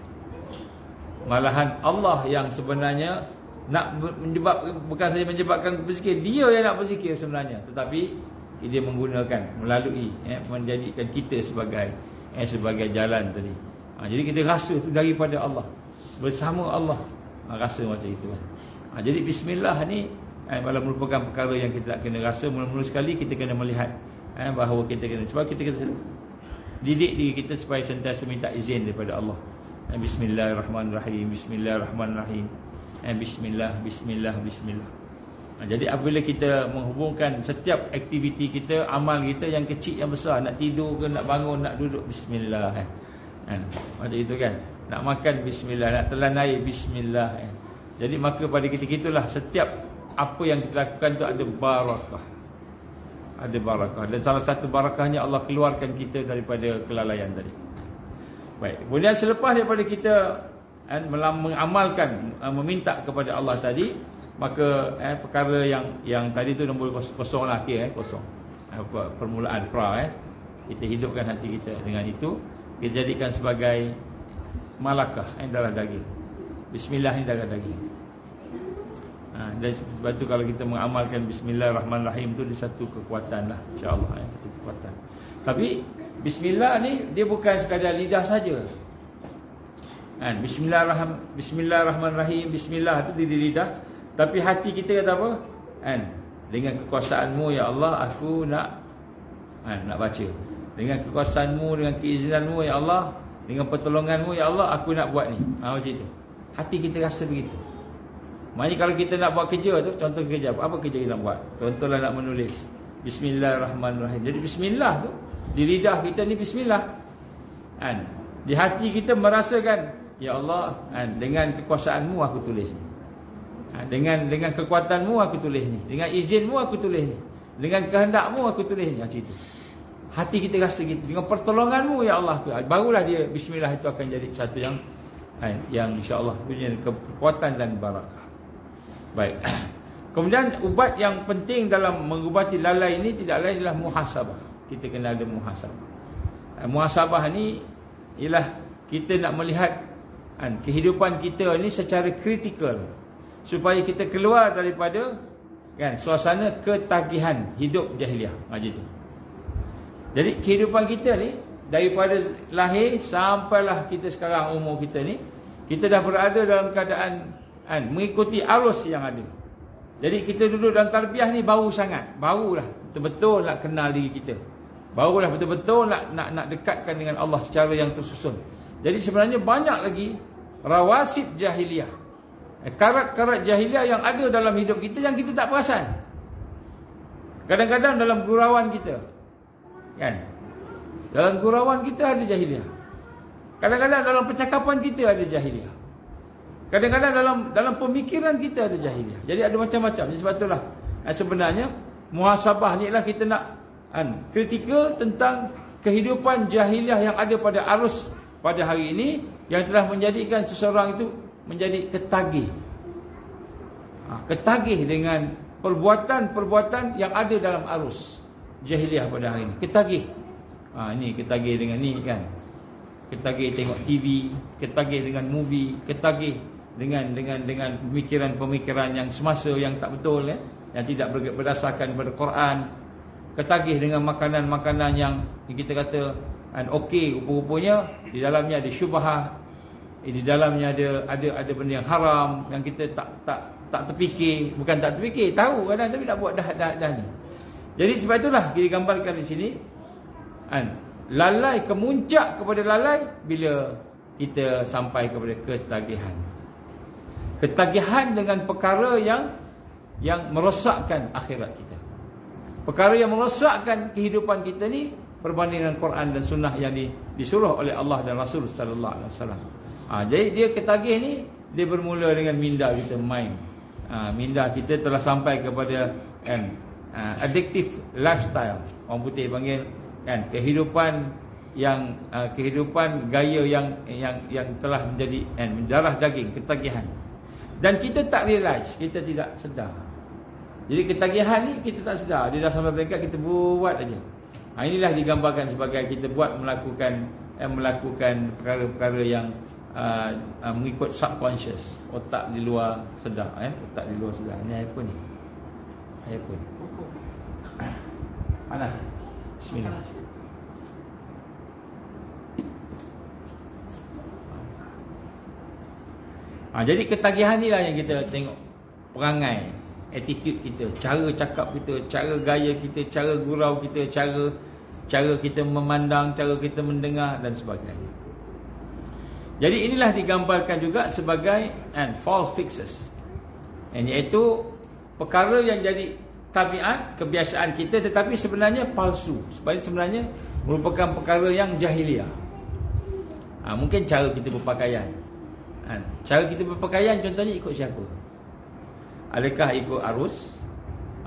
Malahan Allah yang sebenarnya nak bukan saja menyebabkan berzikir, dia yang nak berzikir sebenarnya, tetapi dia menggunakan melalui menjadikan kita sebagai jalan tadi. Jadi kita rasa itu daripada Allah, bersama Allah. rasa macam itu kan. Jadi bismillah ni malah merupakan perkara yang kita tak kena rasa. Mula-mula sekali kita kena melihat bahawa kita kena, sebab kita kena didik diri kita supaya sentiasa minta izin daripada Allah. Bismillahirrahmanirrahim, bismillahirrahmanirrahim, bismillah, bismillah, bismillah. Jadi apabila kita menghubungkan setiap aktiviti kita, amal kita, yang kecil yang besar, nak tidur ke, nak bangun, nak duduk, bismillah macam itu kan. Nak makan, bismillah. Nak telan air, bismillah Jadi maka pada ketika itulah setiap apa yang kita lakukan tu ada barakah. Ada barakah. Dan salah satu barakahnya Allah keluarkan kita daripada kelalaian tadi. Baik. Kemudian selepas daripada kita mengamalkan, meminta kepada Allah tadi, maka perkara yang tadi tu nombor kosong lah, kosong. Permulaan pra kita hidupkan hati kita dengan itu, kita jadikan sebagai malakah, darah daging. Bismillah ni darah daging. Dan sebab tu kalau kita mengamalkan Bismillahirrahmanirrahim tu, dia satu kekuatan lah, insyaAllah satu kekuatan. Tapi Bismillah ni dia bukan sekadar lidah saja. Bismillahirrahmanirrahim, Bismillah tu di lidah, tapi hati kita kata apa? Dengan kekuasaanmu ya Allah, aku nak baca. Dengan kekuasaanmu, dengan keizinanmu ya Allah, dengan pertolonganmu ya Allah, aku nak buat ni. Macam itu. Hati kita rasa begitu. Maknanya kalau kita nak buat kerja tu, contoh kerja apa kerja kita nak buat? Contohlah nak menulis, Bismillahirrahmanirrahim. Jadi bismillah tu di lidah kita ni bismillah. Di hati kita merasakan, ya Allah, dengan kekuasaanmu aku tulis ni. Dengan kekuatanmu aku tulis ni. Dengan izinmu aku tulis ni. Dengan kehendakmu aku tulis ni. Macam itu. Hati kita rasa gitu. Dengan pertolonganmu ya Allah, barulah dia bismillah itu akan jadi satu yang insya-Allah punya kekuatan dan barakah. Baik. Kemudian ubat yang penting dalam mengubati lalai ini tidak lain adalah muhasabah. Kita kena ada muhasabah. Muhasabah ni ialah kita nak melihat kehidupan kita ni secara kritikal, supaya kita keluar daripada suasana ketagihan hidup jahiliah. Macam itu. Jadi kehidupan kita ni daripada lahir sampailah kita sekarang umur kita ni, kita dah berada dalam keadaan mengikuti arus yang ada. Jadi kita duduk dalam tarbiyah ni baru sangat, barulah betul-betul nak kenal diri kita, barulah betul-betul nak dekatkan dengan Allah secara yang tersusun. Jadi sebenarnya banyak lagi rawasib jahiliah, karat-karat jahiliah yang ada dalam hidup kita yang kita tak perasan. Kadang-kadang dalam gurauan kita, dalam gurauan kita ada jahiliah. Kadang-kadang dalam percakapan kita ada jahiliah. Kadang-kadang dalam pemikiran kita ada jahiliah. Jadi ada macam-macam. Jadi sebab itulah sebenarnya muhasabah ni ialah kita nak kritikal tentang kehidupan jahiliah yang ada pada arus pada hari ini, yang telah menjadikan seseorang itu menjadi ketagih. Ketagih dengan perbuatan-perbuatan yang ada dalam arus jahiliah pada hari ini. Ketagih. Ini ketagih dengan ni kan. Ketagih tengok TV, ketagih dengan movie, ketagih dengan pemikiran-pemikiran yang semasa yang tak betul, yang tidak berdasarkan pada Quran. Ketagih dengan makanan-makanan yang kita kata okey, rupa-rupanya di dalamnya ada syubhat, di dalamnya ada benda yang haram yang kita tak terfikir, bukan tak terfikir, tahu kadang tapi nak buat dah ni. Jadi sebab itulah kita gambarkan di sini lalai, kemuncak kepada lalai bila kita sampai kepada ketagihan. Ketagihan dengan perkara yang merosakkan akhirat kita. Perkara yang merosakkan kehidupan kita ni perbandingan Quran dan sunnah yang disuruh oleh Allah dan Rasul sallallahu alaihi wasallam. Jadi dia ketagih ni dia bermula dengan minda kita main. Minda kita telah sampai kepada addictive lifestyle. Orang putih panggil kehidupan gaya yang telah menjadi mendarah daging, ketagihan. Dan kita tak realise, kita tidak sedar. Jadi ketagihan ni kita tak sedar, dia dah sampai peringkat kita buat aja. Inilah digambarkan sebagai kita melakukan perkara-perkara yang mengikut subconscious, otak di luar sedar, otak di luar sedar. Ni apa ni? Apa ni? Panas. Bismillah. Jadi ketagihan ni lah yang kita tengok perangai, attitude kita, cara cakap kita, cara gaya kita, cara gurau kita, cara kita memandang, cara kita mendengar dan sebagainya. Jadi inilah digambarkan juga sebagai false fixes, iaitu perkara yang jadi tabiat, kebiasaan kita tetapi sebenarnya palsu, sebenarnya merupakan perkara yang jahiliah. Mungkin cara kita berpakaian. Cara kita berpakaian contohnya ikut siapa? Adakah ikut arus?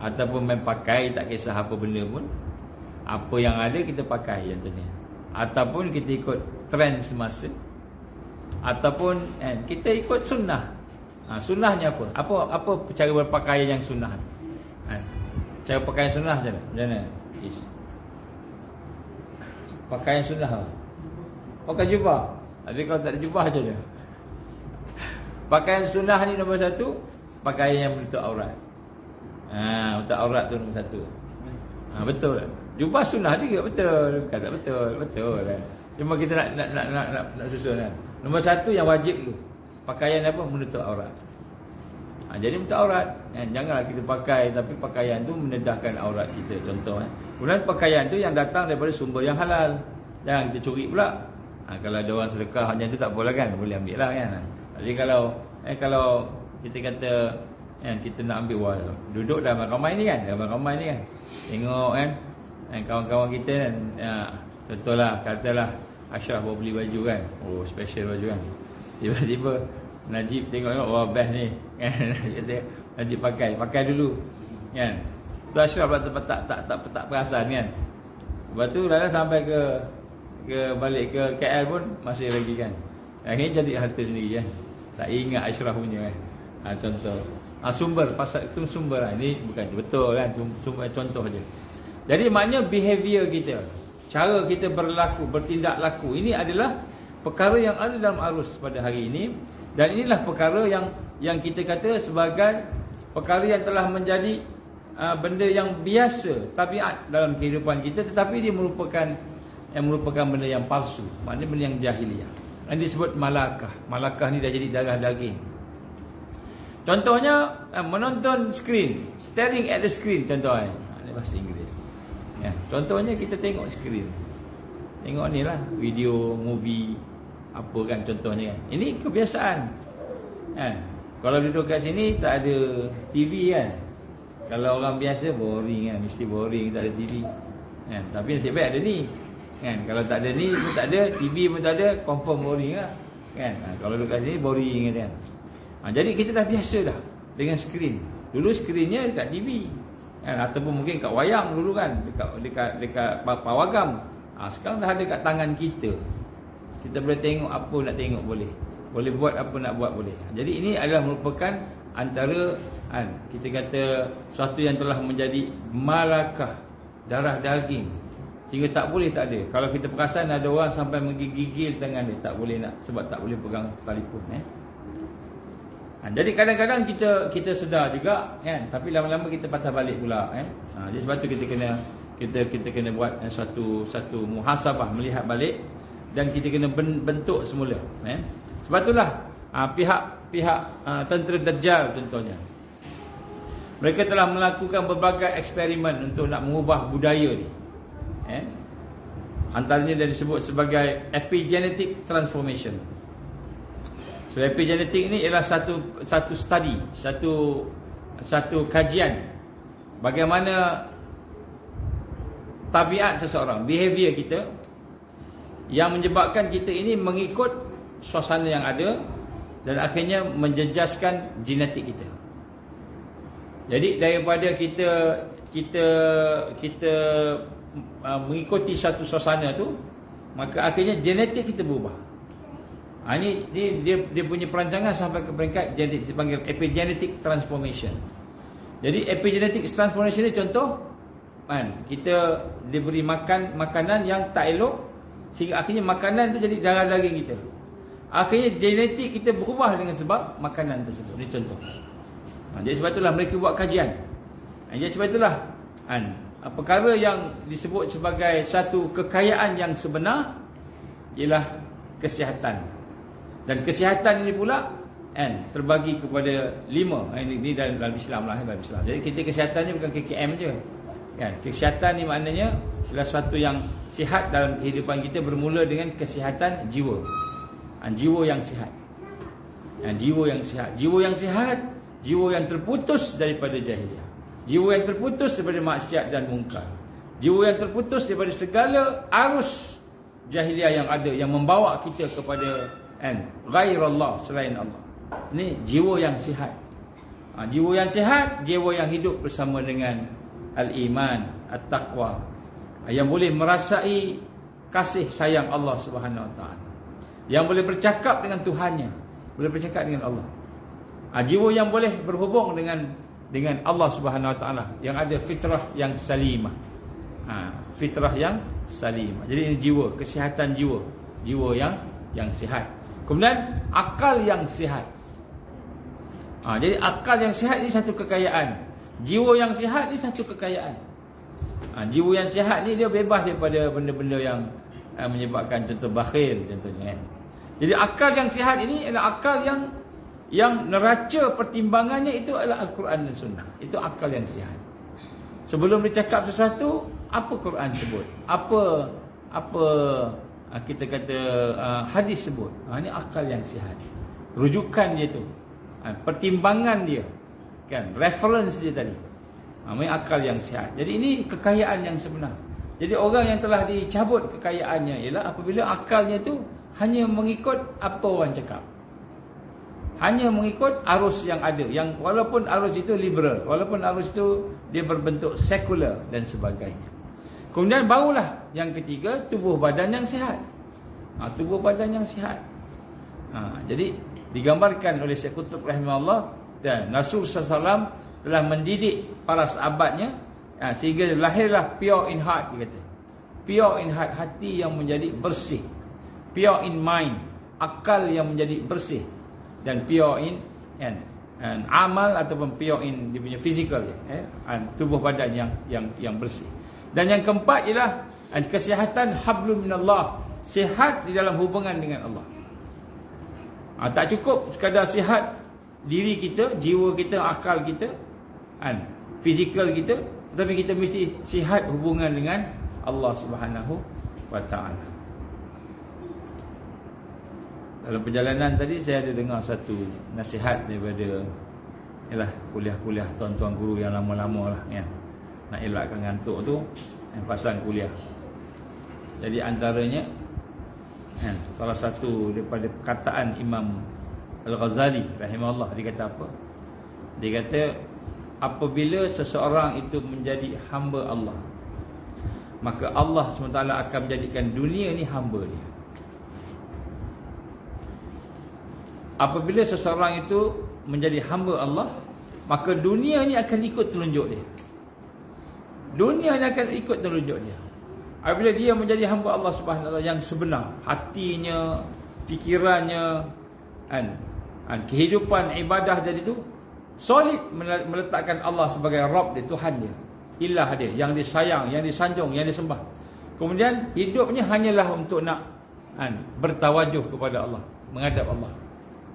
Ataupun main pakai tak kisah apa benda pun, apa yang ada kita pakai contohnya. Ataupun kita ikut trend semasa, ataupun kita ikut sunnah. Sunnahnya apa? Apa cara berpakaian yang sunnah? Cara pakaian sunnah macam mana? Is. Pakaian sunnah apa? Pakai jubah. Tapi kalau tak ada jubah macam mana? Pakaian sunnah ni nombor satu, pakaian yang menutup aurat. Menutup aurat tu nombor satu. Betul. Jubah sunnah juga betul. Kata betul lah. Cuma kita nak susun kan. Nombor satu yang wajib dulu. Pakaian apa? Menutup aurat. Jadi menutup aurat. Janganlah kita pakai tapi pakaian tu mendedahkan aurat kita. Contoh kemudian pakaian tu yang datang daripada sumber yang halal. Jangan kita curi pula. Kalau ada orang sedekah macam tu tak apalah kan, boleh ambil lah kan. Jadi kalau kita kata kita nak ambil, wah, duduk dalam ramai ni kan, tengok kan kawan-kawan kita kan, contohlah katalah Ashraf bawa beli baju kan, special baju kan, tiba-tiba Najib tengok, wah best ni kan. Najib pakai dulu kan, tu Ashraf tak perasan kan. Lepas tu dah sampai balik ke KL pun masih lagi kan, akhirnya jadi harta sendiri kan, tak ingat Ashraf punya kan. Contoh sumber pasal itu sumber lah. Ini bukan betul kan, sumber contoh je. Jadi maknanya behavior kita, cara kita berlaku, bertindak laku, ini adalah perkara yang ada dalam arus pada hari ini. Dan inilah perkara yang kita kata sebagai perkara yang telah menjadi benda yang biasa, tabiat dalam kehidupan kita, tetapi dia merupakan benda yang palsu, maknanya benda yang jahiliah. Yang disebut malakah. Malakah ni dah jadi darah daging. Contohnya menonton skrin, staring at the screen contohnya. Ini bahasa Inggeris. Contohnya kita tengok skrin. Tengok ni lah video, movie, apa kan contohnya kan. Ini kebiasaan kan. Kalau duduk kat sini tak ada TV kan. Kalau orang biasa boring kan, mesti boring tak ada TV kan. Tapi nasib baik ada ni kan. Kalau tak ada ni pun tak ada, TV pun tak ada, confirm boring lah kan. Kalau duduk kat sini boring kan. Jadi kita dah biasa dah dengan skrin. Dulu skrinnya dekat TV kan, ataupun mungkin kat wayang dulu kan, dekat pawagam. Sekarang dah ada kat tangan kita. Kita boleh tengok apa nak tengok, boleh buat apa nak buat boleh. Jadi ini adalah merupakan antara kita kata sesuatu yang telah menjadi malakah, darah daging, sehingga tak boleh tak ada. Kalau kita perasan ada orang sampai menggigil tangan dia, tak boleh nak, sebab tak boleh pegang telefon Jadi kadang-kadang kita sedar juga kan, tapi lama-lama kita patah balik pula Jadi sebab tu kita kena buat satu muhasabah, melihat balik, dan kita kena bentuk semula Sebab itulah pihak tentera Dajjal contohnya, mereka telah melakukan berbagai eksperimen untuk nak mengubah budaya ni. Antaranya dia disebut sebagai epigenetic transformation. So epigenetic ni ialah satu study, satu kajian bagaimana tabiat seseorang, behavior kita, yang menyebabkan kita ini mengikut suasana yang ada dan akhirnya menjejaskan genetik kita. Jadi daripada kita mengikuti satu suasana tu, maka akhirnya genetik kita berubah. Ini dia punya perancangan sampai ke peringkat genetik, dipanggil epigenetic transformation. Jadi epigenetic transformation ni contoh kita diberi makanan yang tak elok, sehingga akhirnya makanan tu jadi darah daging kita. Akhirnya genetik kita berubah dengan sebab makanan tersebut. Ini contoh. Jadi sebab itulah mereka buat kajian. Jadi sebab itulah perkara yang disebut sebagai satu kekayaan yang sebenar ialah kesihatan. Dan kesihatan ini pula terbagi kepada 5. Ini dalam Islam lah, dalam Islam. Jadi kita kesihatan ni bukan KKM je. Kan? Kesihatan ni maknanya adalah sesuatu yang sihat dalam kehidupan kita, bermula dengan kesihatan jiwa. Jiwa yang sihat. Jiwa yang sihat. Jiwa yang sihat, jiwa yang terputus daripada jahiliah. Jiwa yang terputus daripada maksiat dan mungkar. Jiwa yang terputus daripada segala arus jahiliah yang ada, yang membawa kita kepada ghairallah, selain Allah. Ini jiwa yang sihat. Jiwa yang sihat, jiwa yang hidup bersama dengan al-iman, at-taqwa, yang boleh merasai kasih sayang Allah Subhanahu Wa Taala, yang boleh bercakap dengan Tuhannya, boleh bercakap dengan Allah. Jiwa yang boleh berhubung dengan Allah Subhanahu Wa Taala, yang ada fitrah yang salimah. Fitrah yang salimah. Jadi ini jiwa, kesihatan jiwa, jiwa yang sihat. Kemudian akal yang sihat. Jadi akal yang sihat ini satu kekayaan. Jiwa yang sihat ni satu kekayaan. Jiwa yang sihat ni dia bebas daripada benda-benda yang menyebabkan contoh bakhil contohnya. Jadi akal yang sihat ini adalah akal yang neraca pertimbangannya itu adalah Al-Quran dan Sunnah. Itu akal yang sihat. Sebelum dia cakap sesuatu, apa Quran sebut? Apa kita kata hadis sebut? Ini akal yang sihat. Rujukan dia tu, pertimbangan dia, kan, reference dia tadi. Ini akal yang sihat. Jadi ini kekayaan yang sebenar. Jadi orang yang telah dicabut kekayaannya ialah apabila akalnya tu hanya mengikut apa orang cakap, hanya mengikut arus yang ada, yang walaupun arus itu liberal, walaupun arus itu dia berbentuk sekular dan sebagainya. Kemudian barulah yang ketiga, tubuh badan yang sihat. Tubuh badan yang sihat. Jadi digambarkan oleh Syekh Qutb rahimahullah, dan Rasul SAW telah mendidik para sahabatnya sehingga lahirlah pure in heart, dia kata. Pure in heart, hati yang menjadi bersih. Pure in mind, akal yang menjadi bersih. Dan pure in amal ataupun pure in dia punya physical, tubuh badan yang bersih. Dan yang keempat ialah kesihatan hablum minallah, sihat di dalam hubungan dengan Allah. Tak cukup sekadar sihat diri kita, jiwa kita, akal kita, fizikal kita, tetapi kita mesti sihat hubungan dengan Allah Subhanahu Wa Taala. Dalam perjalanan tadi saya ada dengar satu nasihat daripada kuliah-kuliah tuan-tuan guru yang lama-lama lah, kan, nak elakkan ngantuk tu, pasal kuliah. Jadi antaranya salah satu daripada perkataan Imam Al-Ghazali rahimahullah, dia kata apa? Dia kata apabila seseorang itu menjadi hamba Allah, maka Allah SWT akan menjadikan dunia ni hamba dia. Apabila seseorang itu menjadi hamba Allah, maka dunia ni akan ikut telunjuk dia. Dunia ni akan ikut telunjuk dia. Apabila dia menjadi hamba Allah Subhanahu Wa Taala yang sebenar, hatinya, fikirannya, kehidupan ibadah jadi tu solid, meletakkan Allah sebagai Rabb dia, Tuhan dia, ilah dia, yang disayang, yang disanjung, yang disembah. Kemudian hidupnya hanyalah untuk nak bertawajuh kepada Allah, menghadap Allah.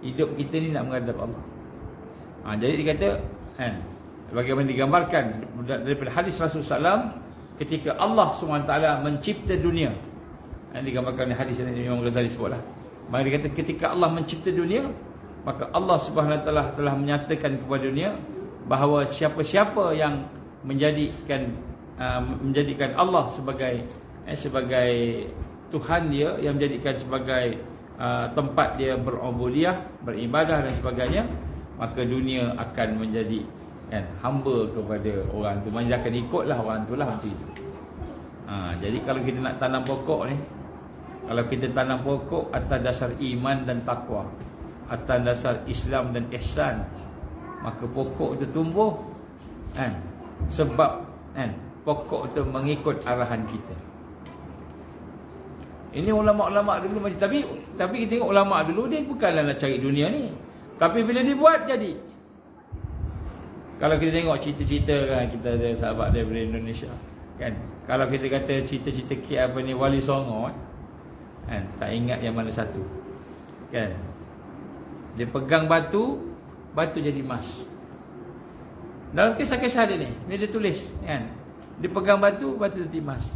Hidup kita ni nak menghadap Allah. Jadi dia kata bagaimana digambarkan daripada hadis Rasulullah SAW ketika Allah SWT mencipta dunia. Digambarkan oleh hadis yang Imam Ghazali sebutlah. Maka dia kata ketika Allah mencipta dunia, maka Allah SWT telah menyatakan kepada dunia bahawa siapa-siapa yang menjadikan Allah sebagai Tuhan dia, yang menjadikan sebagai tempat dia berubudiyah, beribadah dan sebagainya, maka dunia akan menjadi hamba kepada orang tu. Maksudnya akan ikutlah orang tu lah macam itu. Jadi kalau kita nak tanam pokok ni, kalau kita tanam pokok atas dasar iman dan takwa, atas dasar Islam dan ihsan, maka pokok itu tumbuh sebab pokok itu mengikut arahan kita. Ini ulama-ulama dulu macam, tapi kita tengok ulama dulu dia bukanlah nak cari dunia ni, tapi bila dia buat jadi. Kalau kita tengok cerita-cerita, kan, kita ada sahabat daripada Indonesia, kan, kalau kita kata cerita-cerita apa ni Wali Songo, kan, tak ingat yang mana satu, kan. Dia pegang batu, batu jadi emas. Dalam kisah-kisah dia dia tulis kan. Dia pegang batu, batu jadi emas.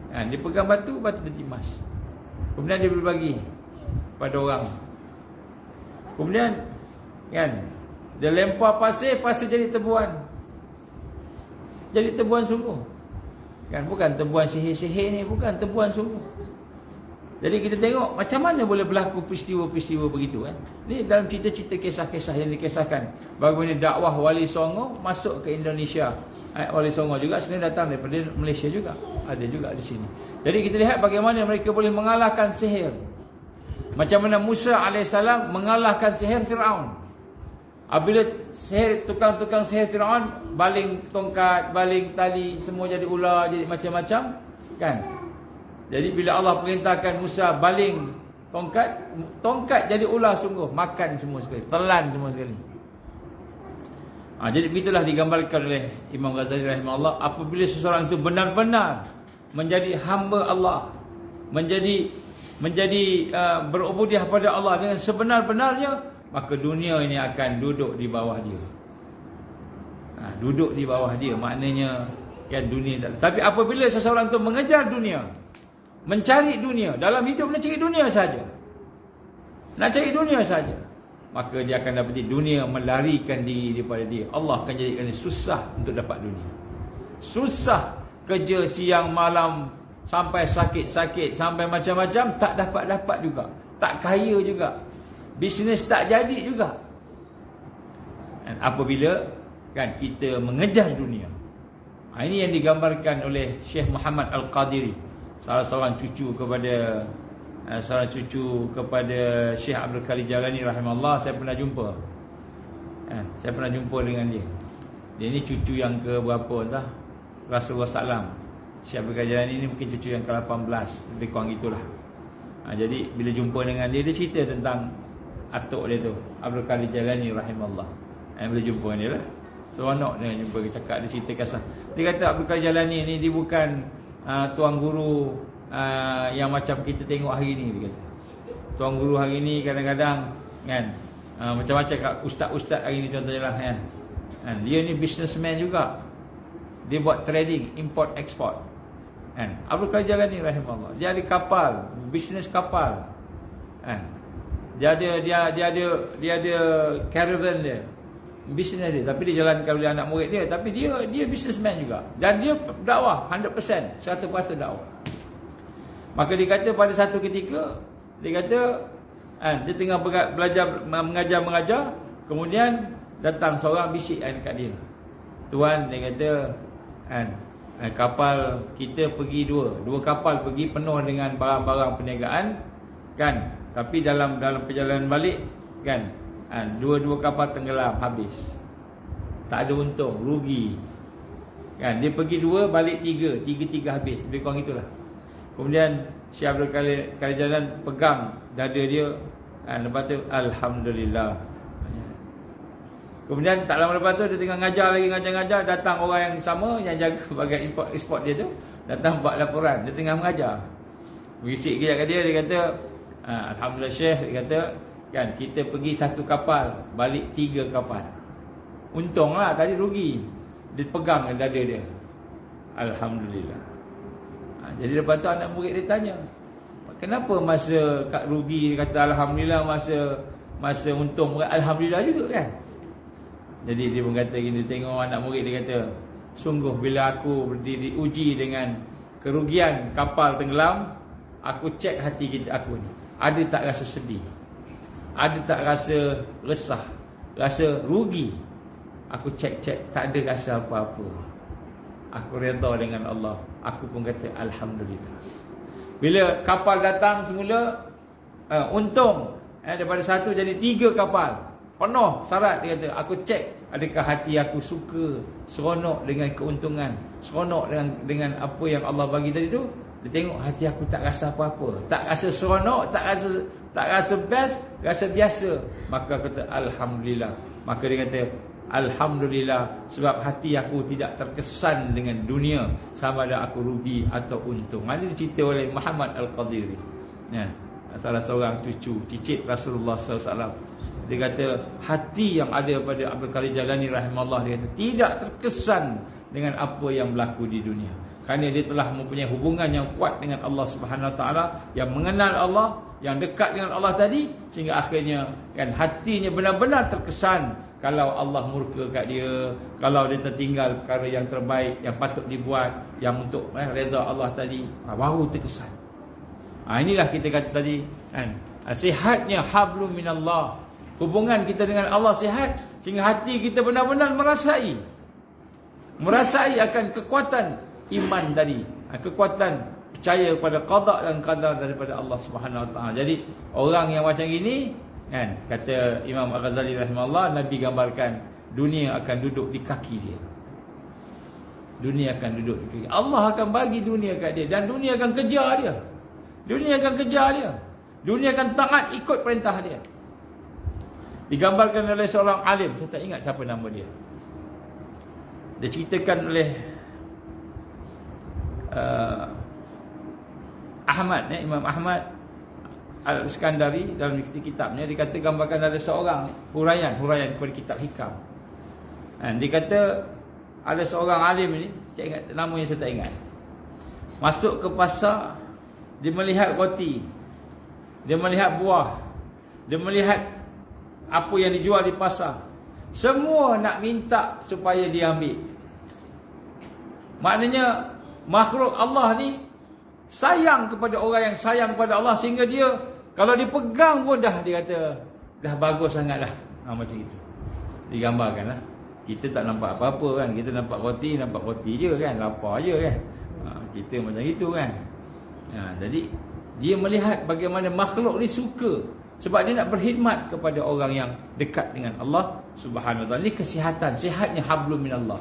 Kan, dia pegang batu, batu jadi emas. Kemudian dia berbagi pada orang. Kemudian kan, dia lempar pasir, pasir jadi tebuan. Jadi tebuan sungguh. Kan, bukan tebuan sihir-sihir ni, bukan tebuan sungguh. Jadi kita tengok macam mana boleh berlaku peristiwa-peristiwa begitu kan. Ni dalam cerita-cerita kisah-kisah yang dikisahkan bagaimana dakwah Wali Songo masuk ke Indonesia. Wali Songo juga sebenarnya datang daripada Malaysia juga. Ada juga di sini. Jadi kita lihat bagaimana mereka boleh mengalahkan sihir. Macam mana Musa AS mengalahkan sihir Fir'aun. Apabila sihir, tukang-tukang sihir Fir'aun baling tongkat, baling tali, semua jadi ular, jadi macam-macam kan. Jadi bila Allah perintahkan Musa baling tongkat, tongkat jadi ular sungguh, makan semua sekali, telan semua sekali. Jadi begitulah digambarkan oleh Imam Ghazali rahimahullah, apabila seseorang itu benar-benar menjadi hamba Allah, menjadi berubudiah pada Allah dengan sebenar-benarnya, maka dunia ini akan duduk di bawah dia. Duduk di bawah dia maknanya kan dunia. Tapi apabila seseorang itu mengejar dunia, mencari dunia, dalam hidup nak cari dunia saja, nak cari dunia saja, maka dia akan dapati dunia melarikan diri daripada dia. Allah akan jadikan dia susah untuk dapat dunia. Susah, kerja siang malam, sampai sakit-sakit, sampai macam-macam, tak dapat-dapat juga, tak kaya juga, bisnes tak jadi juga. Dan apabila kan kita mengejar dunia. Ini yang digambarkan oleh Syekh Muhammad Al-Qadiri, salah seorang cucu kepada Syekh Abdul Qadir Jalani rahimahullah. Saya pernah jumpa. Saya pernah jumpa dengan dia. Dia ni cucu yang ke berapa entah, Rasulullah SAW. Syekh Abdul Qadir Jalani ni mungkin cucu yang ke-18, lebih kurang itulah. Jadi bila jumpa dengan dia, dia cerita tentang atuk dia tu, Abdul Qadir Jalani rahimahullah. Bila jumpa dengan dia lah, seronok dia jumpa, dia cakap, dia cerita kisah. Dia kata Abdul Qadir Jalani ni dia bukan tuan guru yang macam kita tengok hari ni. Dia kata tuan guru hari ni kadang-kadang kan macam-macam, ustaz-ustaz hari ni contohnya lah kan. Dia ni businessman juga. Dia buat trading, import export kan. Abdul Qadir Jalani rahimahullah, dia ada kapal, bisnes kapal kan. Dia ada caravan dia, bisnes dia, tapi dia jalankan oleh anak murid dia, tapi dia businessman juga, dan dia dakwah 100%, 100% dakwah. Maka dia kata pada satu ketika, dia kata dia tengah belajar mengajar, kemudian datang seorang bisik dekat dia. Tuan, dia kata kapal kita pergi dua kapal pergi penuh dengan barang-barang perniagaan kan, tapi dalam perjalanan balik kan, dua kapal tenggelam, habis, tak ada untung, rugi kan. Dia pergi 2, balik 3 habis, lebih kurang itulah. Kemudian Syekh Abdul Qadir Jalan pegang dada dia, lepas tu alhamdulillah. Kemudian tak lama lepas tu dia tengah ngajar, datang orang yang sama yang jaga bagai import export dia tu, datang buat laporan, dia tengah mengajar. Berisik kejap kat dia kata alhamdulillah Syekh, dia kata kan kita pergi 1 kapal, balik 3 kapal. Untunglah, tadi rugi. Dia pegang dada dia, alhamdulillah. Jadi lepas tu anak murid dia tanya, kenapa masa kat rugi dia kata alhamdulillah, masa untung alhamdulillah juga kan. Jadi dia pun kata gini, tengok anak murid dia kata, sungguh bila aku diuji dengan kerugian kapal tenggelam, aku cek hati aku ni, ada tak rasa sedih, ada tak rasa resah, rasa rugi. Aku cek, tak ada rasa apa-apa. Aku redha dengan Allah. Aku pun kata alhamdulillah. Bila kapal datang semula, untung, daripada 1 jadi 3 kapal penuh syarat. Dia kata aku cek, adakah hati aku suka, seronok dengan keuntungan, seronok dengan apa yang Allah bagi tadi tu. Dia tengok hati aku tak rasa apa-apa, tak rasa seronok, tak rasa best, rasa biasa. Maka kata alhamdulillah. Maka dia kata alhamdulillah, sebab hati aku tidak terkesan dengan dunia, sama ada aku rugi atau untung. Ini dicerita oleh Muhammad Al-Qadiri, salah seorang cucu cicit Rasulullah SAW. Dia kata hati yang ada pada Abdul Qadir Jailani rahimahullah, dia kata tidak terkesan dengan apa yang berlaku di dunia. Kerana dia telah mempunyai hubungan yang kuat dengan Allah Subhanahu Wa Taala, yang mengenal Allah, yang dekat dengan Allah tadi, sehingga akhirnya kan hatinya benar-benar terkesan kalau Allah murka kat dia, kalau dia tertinggal perkara yang terbaik yang patut dibuat, yang untuk redha Allah tadi, baru terkesan. Inilah kita kata tadi kan, sihatnya hablum minallah, hubungan kita dengan Allah sihat, sehingga hati kita benar-benar merasai akan kekuatan iman tadi, kekuatan percaya kepada qada dan qadar daripada Allah Subhanahu Wa Taala. Jadi orang yang macam ini kan, kata Imam Al-Ghazali rahimahullah, Nabi gambarkan dunia akan duduk di kaki dia. Dunia akan duduk di kaki. Allah akan bagi dunia kat dia, dan dunia akan kejar dia. Dunia akan kejar dia. Dunia akan taat ikut perintah dia. Digambarkan oleh seorang alim, saya tak ingat siapa nama dia. Dia ceritakan oleh Ahmad, Imam Ahmad Al-Iskandari dalam kitabnya, dia kata gambarkan ada seorang huraian kepada kitab hikam. Dia kata ada seorang alim ini, saya ingat namanya, saya tak ingat. Masuk ke pasar, dia melihat roti, dia melihat buah, dia melihat apa yang dijual di pasar. Semua nak minta supaya dia ambil. Maknanya makhluk Allah ni sayang kepada orang yang sayang kepada Allah, sehingga dia kalau dipegang pun dah, dia kata dah bagus sangat dah. Macam itu digambarkan lah. Kita tak nampak apa-apa kan, kita nampak roti je kan, lapar je kan. Kita macam itu kan. Jadi dia melihat bagaimana makhluk ni suka, sebab dia nak berkhidmat kepada orang yang dekat dengan Allah Subhanahu Wa Taala. Ini kesihatan, sihatnya hablum minallah.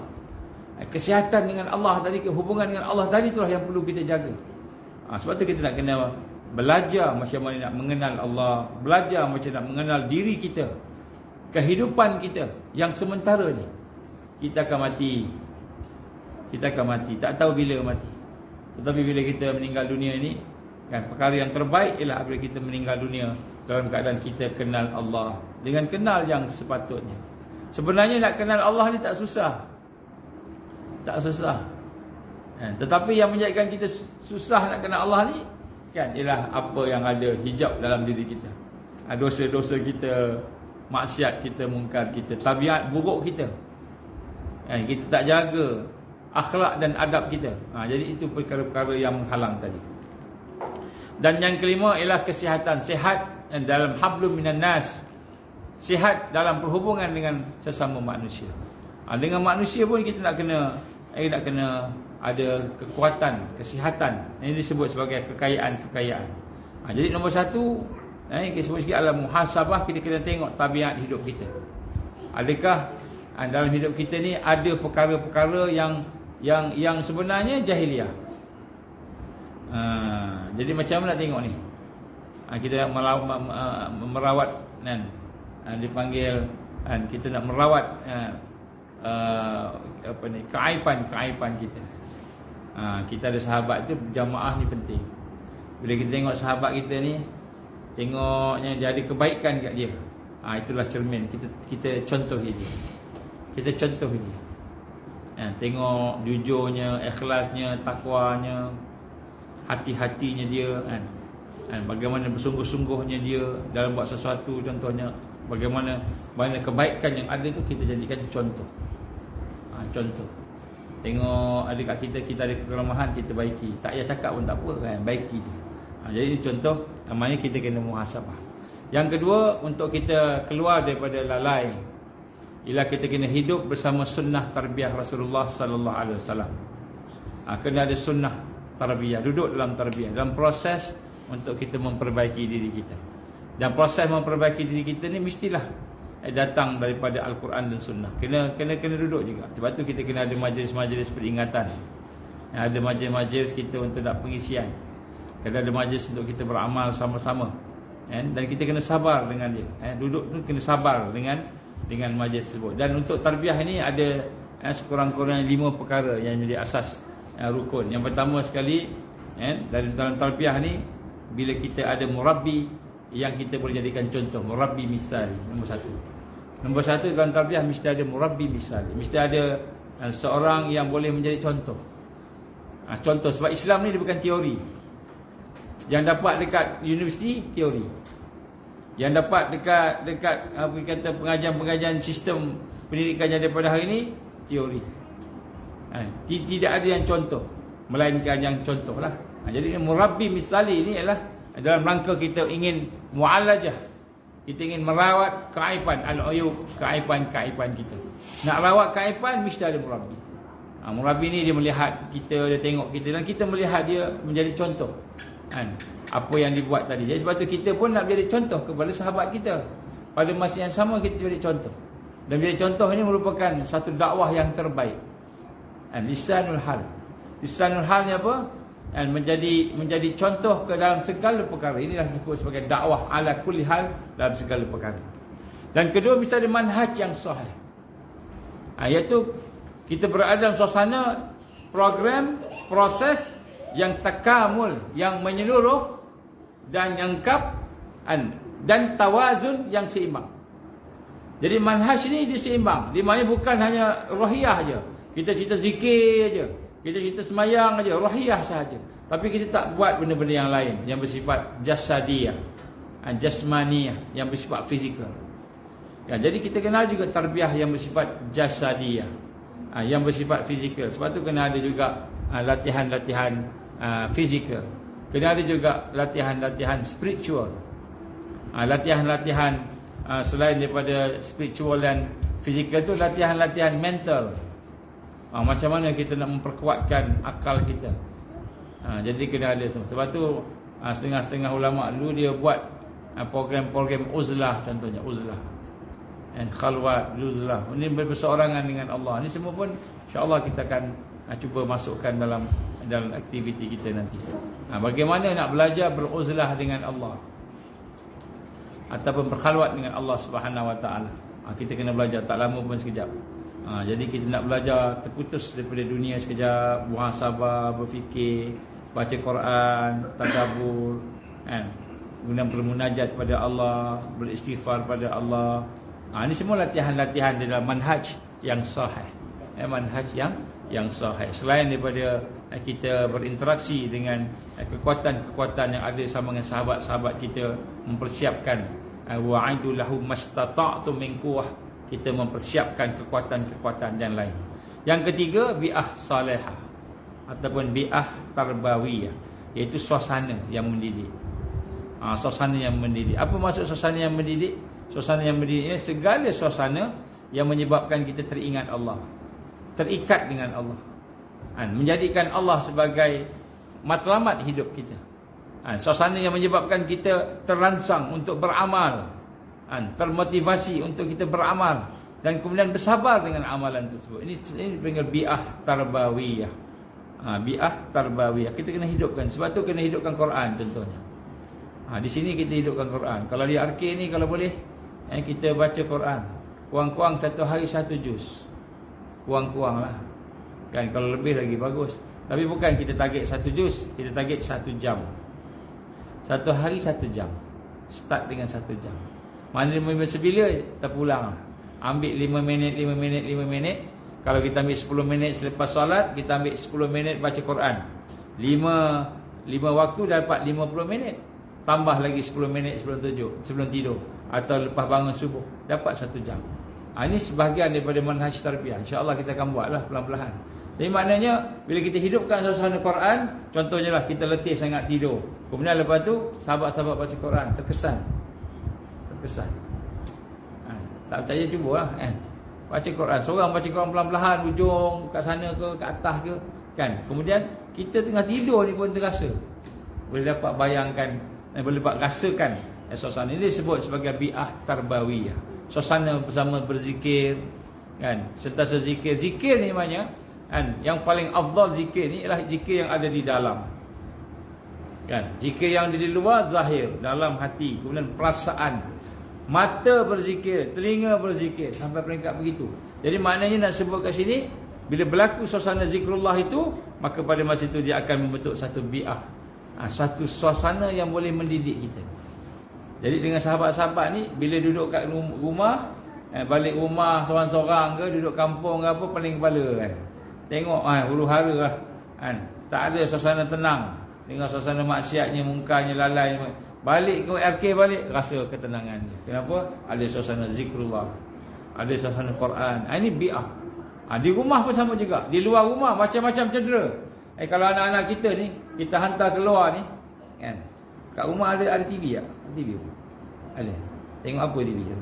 Kesihatan dengan Allah tadi, hubungan dengan Allah tadi, itulah yang perlu kita jaga. Sebab tu kita nak kena belajar macam mana nak mengenal Allah, belajar macam nak mengenal diri kita, kehidupan kita yang sementara ni. Kita akan mati, tak tahu bila mati. Tetapi bila kita meninggal dunia ni kan, perkara yang terbaik ialah apabila kita meninggal dunia dalam keadaan kita kenal Allah dengan kenal yang sepatutnya. Sebenarnya nak kenal Allah ni tak susah. Tetapi yang menjadikan kita susah nak kenal Allah ni kan, ialah apa yang ada hijab dalam diri kita. Dosa-dosa kita, maksiat kita, mungkar kita, tabiat buruk kita. Kita tak jaga akhlak dan adab kita. Jadi itu perkara-perkara yang menghalang tadi. Dan yang kelima ialah kesihatan, sihat dalam hablum minan nas, sihat dalam perhubungan dengan sesama manusia. Dengan manusia pun kita nak kena ada kekuatan, kesihatan. Ini disebut sebagai kekayaan. Jadi nombor satu, kita sebut sikit adalah muhasabah. Kita kena tengok tabiat hidup kita. Adakah dalam hidup kita ni ada perkara-perkara yang sebenarnya jahiliah. Jadi macam mana nak tengok ni? Kita merawat kan, dipanggil kan, kita nak merawat keaiban kita. Kita ada sahabat itu, jamaah ni penting. Bila kita tengok sahabat kita ni, tengoknya dia ada kebaikan kat dia, itulah cermin. Kita contohi dia. Tengok jujurnya, ikhlasnya, takwanya, hati-hatinya dia kan. Bagaimana bersungguh-sungguhnya dia dalam buat sesuatu. Contohnya bagaimana kebaikan yang ada tu kita jadikan contoh. Contoh. Tengok ada kat kita ada kelemahan, kita baiki. Tak payah cakap pun tak apa kan, baiki dia. Jadi contoh, namanya kita kena muhasabah. Yang kedua, untuk kita keluar daripada lalai, ialah kita kena hidup bersama sunnah tarbiyah Rasulullah sallallahu alaihi wasallam. Kena ada sunnah tarbiyah, duduk dalam tarbiyah, dalam proses untuk kita memperbaiki diri kita. Dan proses memperbaiki diri kita ni mestilah datang daripada Al-Quran dan Sunnah. Kena duduk juga. Sebab tu kita kena ada majlis-majlis peringatan. Ada majlis-majlis kita untuk nak pengisian. Kena ada majlis untuk kita beramal sama-sama. Dan kita kena sabar dengan dia. Duduk tu kena sabar dengan majlis tersebut. Dan untuk tarbiyah ni ada sekurang-kurangnya 5 perkara yang menjadi asas rukun. Yang pertama sekali, dalam tarbiyah ni, bila kita ada murabbi, yang kita boleh jadikan contoh, murabbi misali, nombor satu. Nombor satu dalam tarbiyah mesti ada murabbi misali, mesti ada seorang yang boleh menjadi contoh. Contoh, sebab Islam ni dia bukan teori. Yang dapat dekat universiti teori. Yang dapat dekat apa kata pengajian-pengajian sistem pendidikan yang daripada hari ini teori. Tidak ada yang contoh, melainkan yang contohlah. Jadi murabbi misali ini adalah dalam rangka kita ingin mu'alajah, kita ingin merawat keaiban al-uyub, keaiban kita. Nak rawat keaiban mesti ada murabbi. Murabbi ni dia melihat kita, dia tengok kita dan kita melihat dia menjadi contoh. Apa yang dibuat tadi. Jadi sebab tu kita pun nak jadi contoh kepada sahabat kita. Pada masa yang sama kita jadi contoh. Dan jadi contoh ini merupakan satu dakwah yang terbaik. Lisanul hal. Lisanul hal ni apa? Menjadi contoh ke dalam segala perkara. Inilah disebut sebagai dakwah ala kulli hal dalam segala perkara. Dan kedua, mesti ada manhaj yang sahih. Iaitu kita berada dalam suasana program, proses yang takamul, yang menyeluruh dan lengkap dan tawazun yang seimbang. Jadi manhaj ni dia seimbang. Dia maknanya bukan hanya rohiyah je. Kita cerita zikir je, kita cerita semayang aja, rohiyah sahaja. Tapi kita tak buat benda-benda yang lain yang bersifat jasadiyah, jasmaniyah, yang bersifat fizikal. Jadi kita kenal juga tarbiyah yang bersifat jasadiyah, yang bersifat fizikal. Sebab tu kena ada juga latihan-latihan fizikal. Kena ada juga latihan-latihan spiritual. Latihan-latihan selain daripada spiritual dan fizikal tu, latihan-latihan mental. Macam mana kita nak memperkuatkan akal kita. Jadi kena ada semua. Sebab tu setengah-setengah ulama dulu dia buat program-program uzlah, contohnya uzlah and khalwat, uzlah. Ini berseorangan dengan Allah. Ini semua pun insya-Allah kita akan cuba masukkan dalam aktiviti kita nanti. Bagaimana nak belajar beruzlah dengan Allah ataupun berkhalwat dengan Allah Subhanahu Wa Taala. Kita kena belajar tak lama pun sekejap. Jadi kita nak belajar terputus daripada dunia sekejap, muhasabah, berfikir, baca Quran, tadabbur, guna bermunajat pada Allah, beristighfar pada Allah. Ini semua latihan-latihan dalam manhaj yang sahih. Manhaj yang sahih. Selain daripada kita berinteraksi dengan kekuatan-kekuatan yang ada sama dengan sahabat-sahabat kita, mempersiapkan wa'aidu lahum mastata'tum min quwwah, kita mempersiapkan kekuatan-kekuatan yang lain. Yang ketiga, bi'ah salihah ataupun bi'ah tarbawiyah, iaitu suasana yang mendidik. Suasana yang mendidik. Apa maksud suasana yang mendidik? Suasana yang mendidik ini segala suasana yang menyebabkan kita teringat Allah, terikat dengan Allah, menjadikan Allah sebagai matlamat hidup kita. Suasana yang menyebabkan kita terangsang untuk beramal, termotivasi untuk kita beramal dan kemudian bersabar dengan amalan tersebut. Ini panggil bi'ah tarbawiyah. Bi'ah tarbawiyah. Kita kena hidupkan. Sebab tu kena hidupkan Quran contohnya. Di sini kita hidupkan Quran. Kalau di arcade ni kalau boleh kita baca Quran. Kurang-kurang satu hari satu juz. Kurang-kurang lah. Kan kalau lebih lagi bagus. Tapi bukan kita target satu juz, kita target 1 jam. Satu hari 1 jam. Start dengan 1 jam. Mana sebila terpulang lah. Ambil 5 minit, 5 minit, 5 minit. Kalau kita ambil 10 minit selepas solat, kita ambil 10 minit baca Quran. 5 waktu dapat 50 minit. Tambah lagi 10 minit sebelum tidur atau lepas bangun subuh, dapat 1 jam. Ini sebahagian daripada manhaj tarbiyah. InsyaAllah kita akan buatlah pelan-pelan. Jadi maknanya bila kita hidupkan suasana Quran, contohnya lah kita letih sangat tidur, kemudian lepas tu sahabat-sahabat baca Quran, terkesan. Tak percaya cubalah baca Quran. Seorang baca Quran pelan-pelan, ujung kat sana ke kat atas ke, kan. Kemudian kita tengah tidur ni pun terasa. Boleh dapat bayangkan, boleh dapat rasakan suasana ini disebut sebagai bi'ah tarbawiyah. Suasana bersama berzikir, kan. Sentiasa zikir. Zikir ni maknanya yang paling afdal zikir ni ialah zikir yang ada di dalam, kan. Zikir yang ada di luar zahir, dalam hati, kemudian perasaan, mata berzikir, telinga berzikir, sampai peringkat begitu. Jadi maknanya nak sebut kat sini, bila berlaku suasana zikrullah itu, maka pada masa itu dia akan membentuk satu bi'ah, satu suasana yang boleh mendidik kita. Jadi dengan sahabat-sahabat ni, bila duduk kat rumah, balik rumah seorang-seorang ke, duduk kampung ke apa, paling kepala kan. Tengok huru-hara lah kan. Tak ada suasana tenang. Dengan suasana maksiatnya, mungkarnya, lalai. Balik ke RK balik, rasa ketenangan. Kenapa? Ada suasana zikrullah, ada suasana Quran. Ini bi'ah. Di rumah pun sama juga. Di luar rumah macam-macam cedera. Kalau anak-anak kita ni, kita hantar keluar ni kan, kat rumah ada TV tak? TV pun ada. Tengok apa TV tu?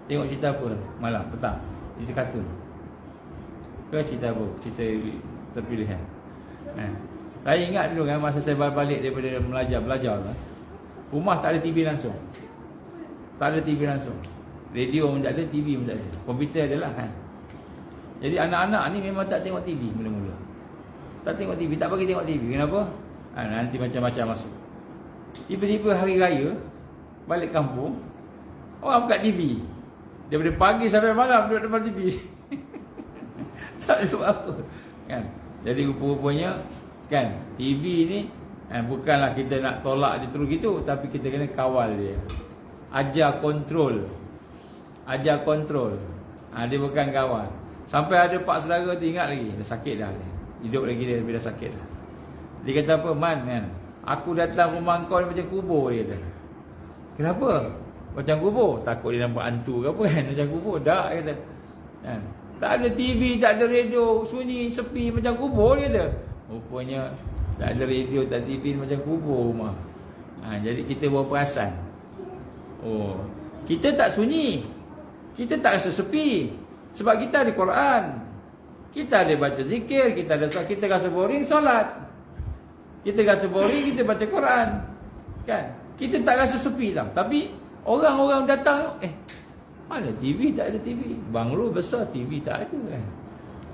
Tengok cerita apa malam, petang? Cerita kartun ke cerita apa? Cerita terpilihan. Saya ingat dulu kan, masa saya balik daripada belajar lah, rumah tak ada TV langsung. Tak ada TV langsung. Radio pun tak ada, TV pun tak ada. Komputer adalah kan. Jadi anak-anak ni memang tak tengok TV mula-mula. Tak tengok TV, tak bagi tengok TV. Kenapa? Nanti macam-macam masuk. Tiba-tiba hari raya, balik kampung, orang buka TV. Daripada pagi sampai malam duduk depan TV. Tak ada apa kan. Jadi rupa-rupanya kan, TV ni bukanlah kita nak tolak dia terus gitu, tapi kita kena kawal dia. Ajar kontrol. Ajar kontrol. Dia bukan kawal. Sampai ada pak saudara tu ingat lagi, dah sakit dah dia. Hidup lagi dia dah sakit dah. Dia kata apa, Man kan, aku datang rumah kau ni macam kubur, dia kata. Kenapa? Macam kubur? Takut dia nampak hantu ke apa kan? Macam kubur? Tak, dia kata kan? Tak ada TV, tak ada radio, sunyi, sepi macam kubur, dia kata. Rupanya tak ada radio, tak ada TV, macam kubur rumah. Jadi kita bawa perasan. Kita tak sunyi, kita tak rasa sepi, sebab kita ada Quran, kita ada baca zikir, kita rasa boring solat, kita rasa boring kita baca Quran kan. Kita tak rasa sepi tau. Tapi orang-orang datang, mana TV, tak ada TV. Banglo besar, TV tak ada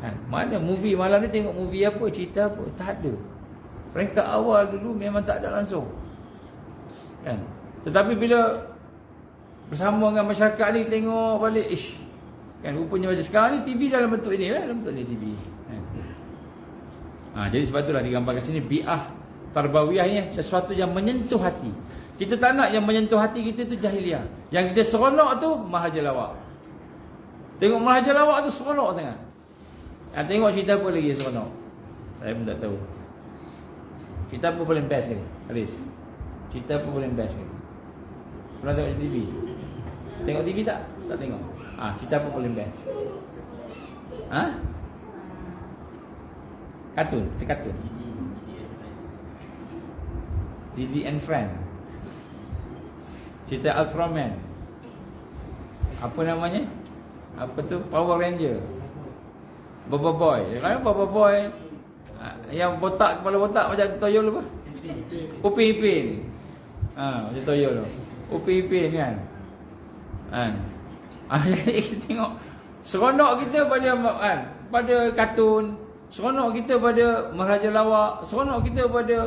kan. Mana movie malam ni, tengok movie apa, cerita apa, tak ada. Peringkat awal dulu memang tak ada langsung kan. Tetapi bila bersama dengan masyarakat ni, tengok balik, kan rupanya macam sekarang ni TV dalam bentuk ini lah, dalam bentuk ni TV kan. Jadi sebab itulah digambarkan sini bi'ah tarbawiyah ni sesuatu yang menyentuh hati. Kita tak nak yang menyentuh hati kita tu jahiliah. Yang kita seronok tu Mahaja Lawak. Tengok Mahaja Lawak tu seronok sangat. Tengok cerita apa lagi seronok, saya pun tak tahu. Cerita apa paling best ni Haris? Cerita apa paling best ni? Pernah tengok TV? Tengok TV tak? Tak tengok. Cerita apa paling best? Kartun, cerita kartun. Didi and Friend. Cerita Ultraman. Apa namanya? Apa tu? Power Ranger. Boba Boy. Kan Boba Boy yang botak, kepala botak macam toyol apa? Upin Ipin. Macam toyol tu. Upin Ipin kan. Jadi kita tengok seronok kita pada kartun, seronok kita pada Mahaja Lawak, seronok kita pada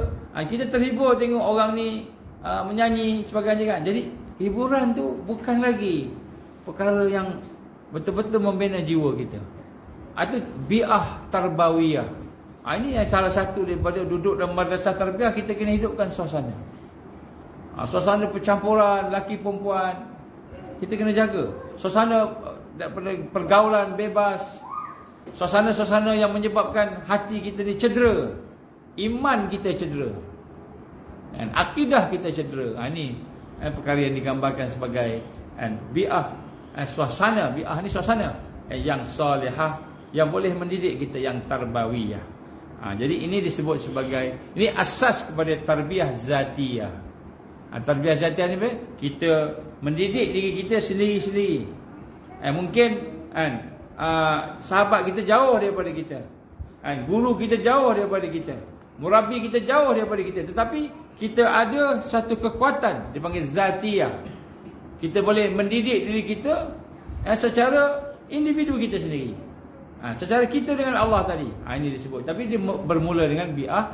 kita terhibur tengok orang ni menyanyi sebagainya kan. Jadi hiburan tu bukan lagi perkara yang betul-betul membina jiwa kita. Itu bi'ah tarbawiyah. Ini salah satu daripada duduk dalam madrasah tarbiyah, kita kena hidupkan suasana. Suasana percampuran lelaki perempuan kita kena jaga. Suasana daripada pergaulan bebas, suasana-suasana yang menyebabkan hati kita ni cedera, iman kita cedera, dan akidah kita cedera. Ini perkara yang digambarkan sebagai bi'ah, suasana. Bi'ah ni suasana yang salihah, yang boleh mendidik kita, yang tarbawiyah. Jadi ini disebut sebagai, ini asas kepada tarbiyah zatiyah. Tarbiyah zatiyah ni kita mendidik diri kita sendiri-sendiri. Mungkin sahabat kita jauh daripada kita, guru kita jauh daripada kita, murabi kita jauh daripada kita, tetapi kita ada satu kekuatan dipanggil zatiyah. Kita boleh mendidik diri kita secara individu kita sendiri, secara kita dengan Allah tadi. Ini disebut. Tapi dia bermula dengan bi'ah,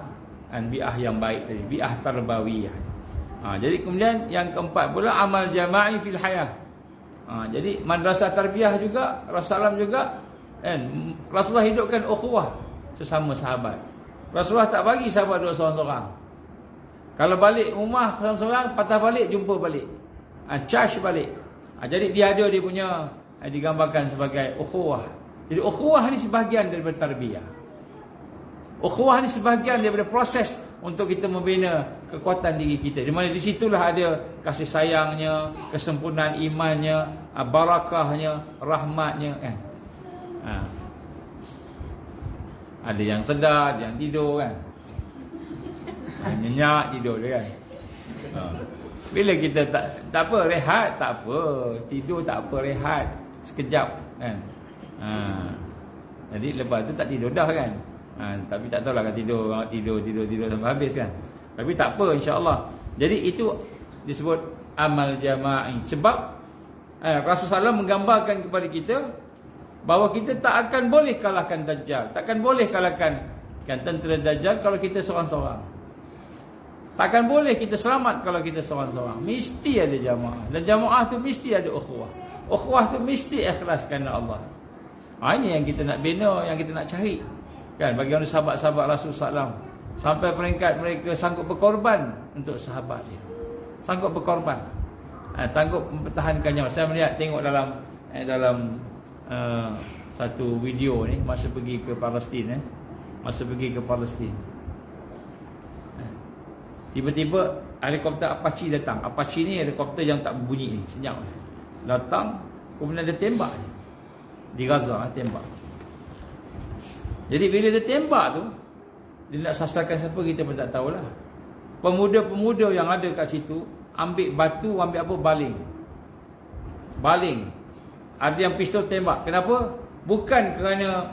bi'ah yang baik tadi, bi'ah tarbawiyah. Jadi kemudian yang keempat pula amal jama'i fil hayah. Jadi madrasah tarbiyah juga, Rasulullah juga Rasulullah hidupkan ukhuwah sesama sahabat. Rasulullah tak bagi sahabat duduk seorang-seorang. Kalau balik rumah seorang-seorang, patah balik, jumpa balik. charge balik. Jadi dia ada dia punya digambarkan sebagai ukhuwah. Jadi ukhuwah ni sebahagian daripada tarbiyah. Ukhuwah ni sebahagian daripada proses untuk kita membina kekuatan diri kita. Di mana di situlah ada kasih sayangnya, kesempurnaan imannya, barakahnya, rahmatnya kan. Ada yang sedar, ada yang tidur kan. Nyenyak tidur dia kan. Bila kita tak apa, rehat tak apa, tidur tak apa, rehat sekejap kan. Jadi lepas tu tak tidur dah kan. Tapi tak tahulah kan tidur sampai habis kan. Tapi tak apa insya-Allah. Jadi itu disebut amal jama'i. Sebab Rasulullah SAW menggambarkan kepada kita bahawa kita tak akan boleh kalahkan Dajjal, takkan boleh kalahkan tentera Dajjal kalau kita seorang-seorang. Takkan boleh kita selamat kalau kita seorang-seorang. Mesti ada jamaah. Dan jamaah tu mesti ada ukhuwah. Ukhuwah tu mesti ikhlas kerana Allah. Ini yang kita nak bina, yang kita nak cari. Kan, bagaimana sahabat-sahabat Rasulullah SAW sampai peringkat mereka sanggup berkorban untuk sahabat dia. Sanggup berkorban. Sanggup mempertahankan nyawa. Saya melihat, tengok dalam satu video ni masa pergi ke Palestin. Tiba-tiba helikopter Apache datang. Apache ni helikopter yang tak berbunyi ni, senyap. Datang, kemudian dia tembak di Gaza, tembak. Jadi bila dia tembak tu, dia nak sasarkan siapa kita pun tak tahulah. Pemuda-pemuda yang ada kat situ ambil batu, ambil apa, baling. Ada yang pistol tembak. Kenapa? Bukan kerana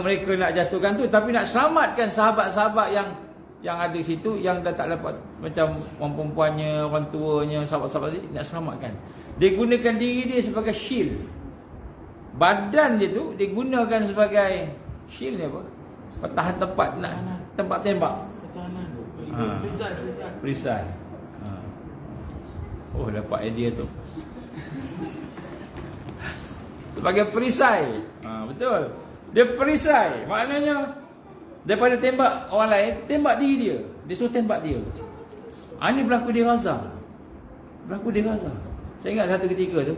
mereka nak jatuhkan tu, tapi nak selamatkan sahabat-sahabat yang ada di situ, yang dah tak dapat, macam orang perempuannya, orang tuanya, sahabat-sahabat dia, nak selamatkan. Dia gunakan diri dia sebagai shield. Badan dia tu dia gunakan sebagai shield ni apa? Pertahan tempat tembak. Pertahanan. Perisai. Oh, dapat idea tu. Sebagai perisai. Betul. Dia perisai. Maknanya daripada tembak orang lain, tembak diri dia. Dia suruh tembak dia. Ini berlaku di Gaza. Saya ingat satu ketika tu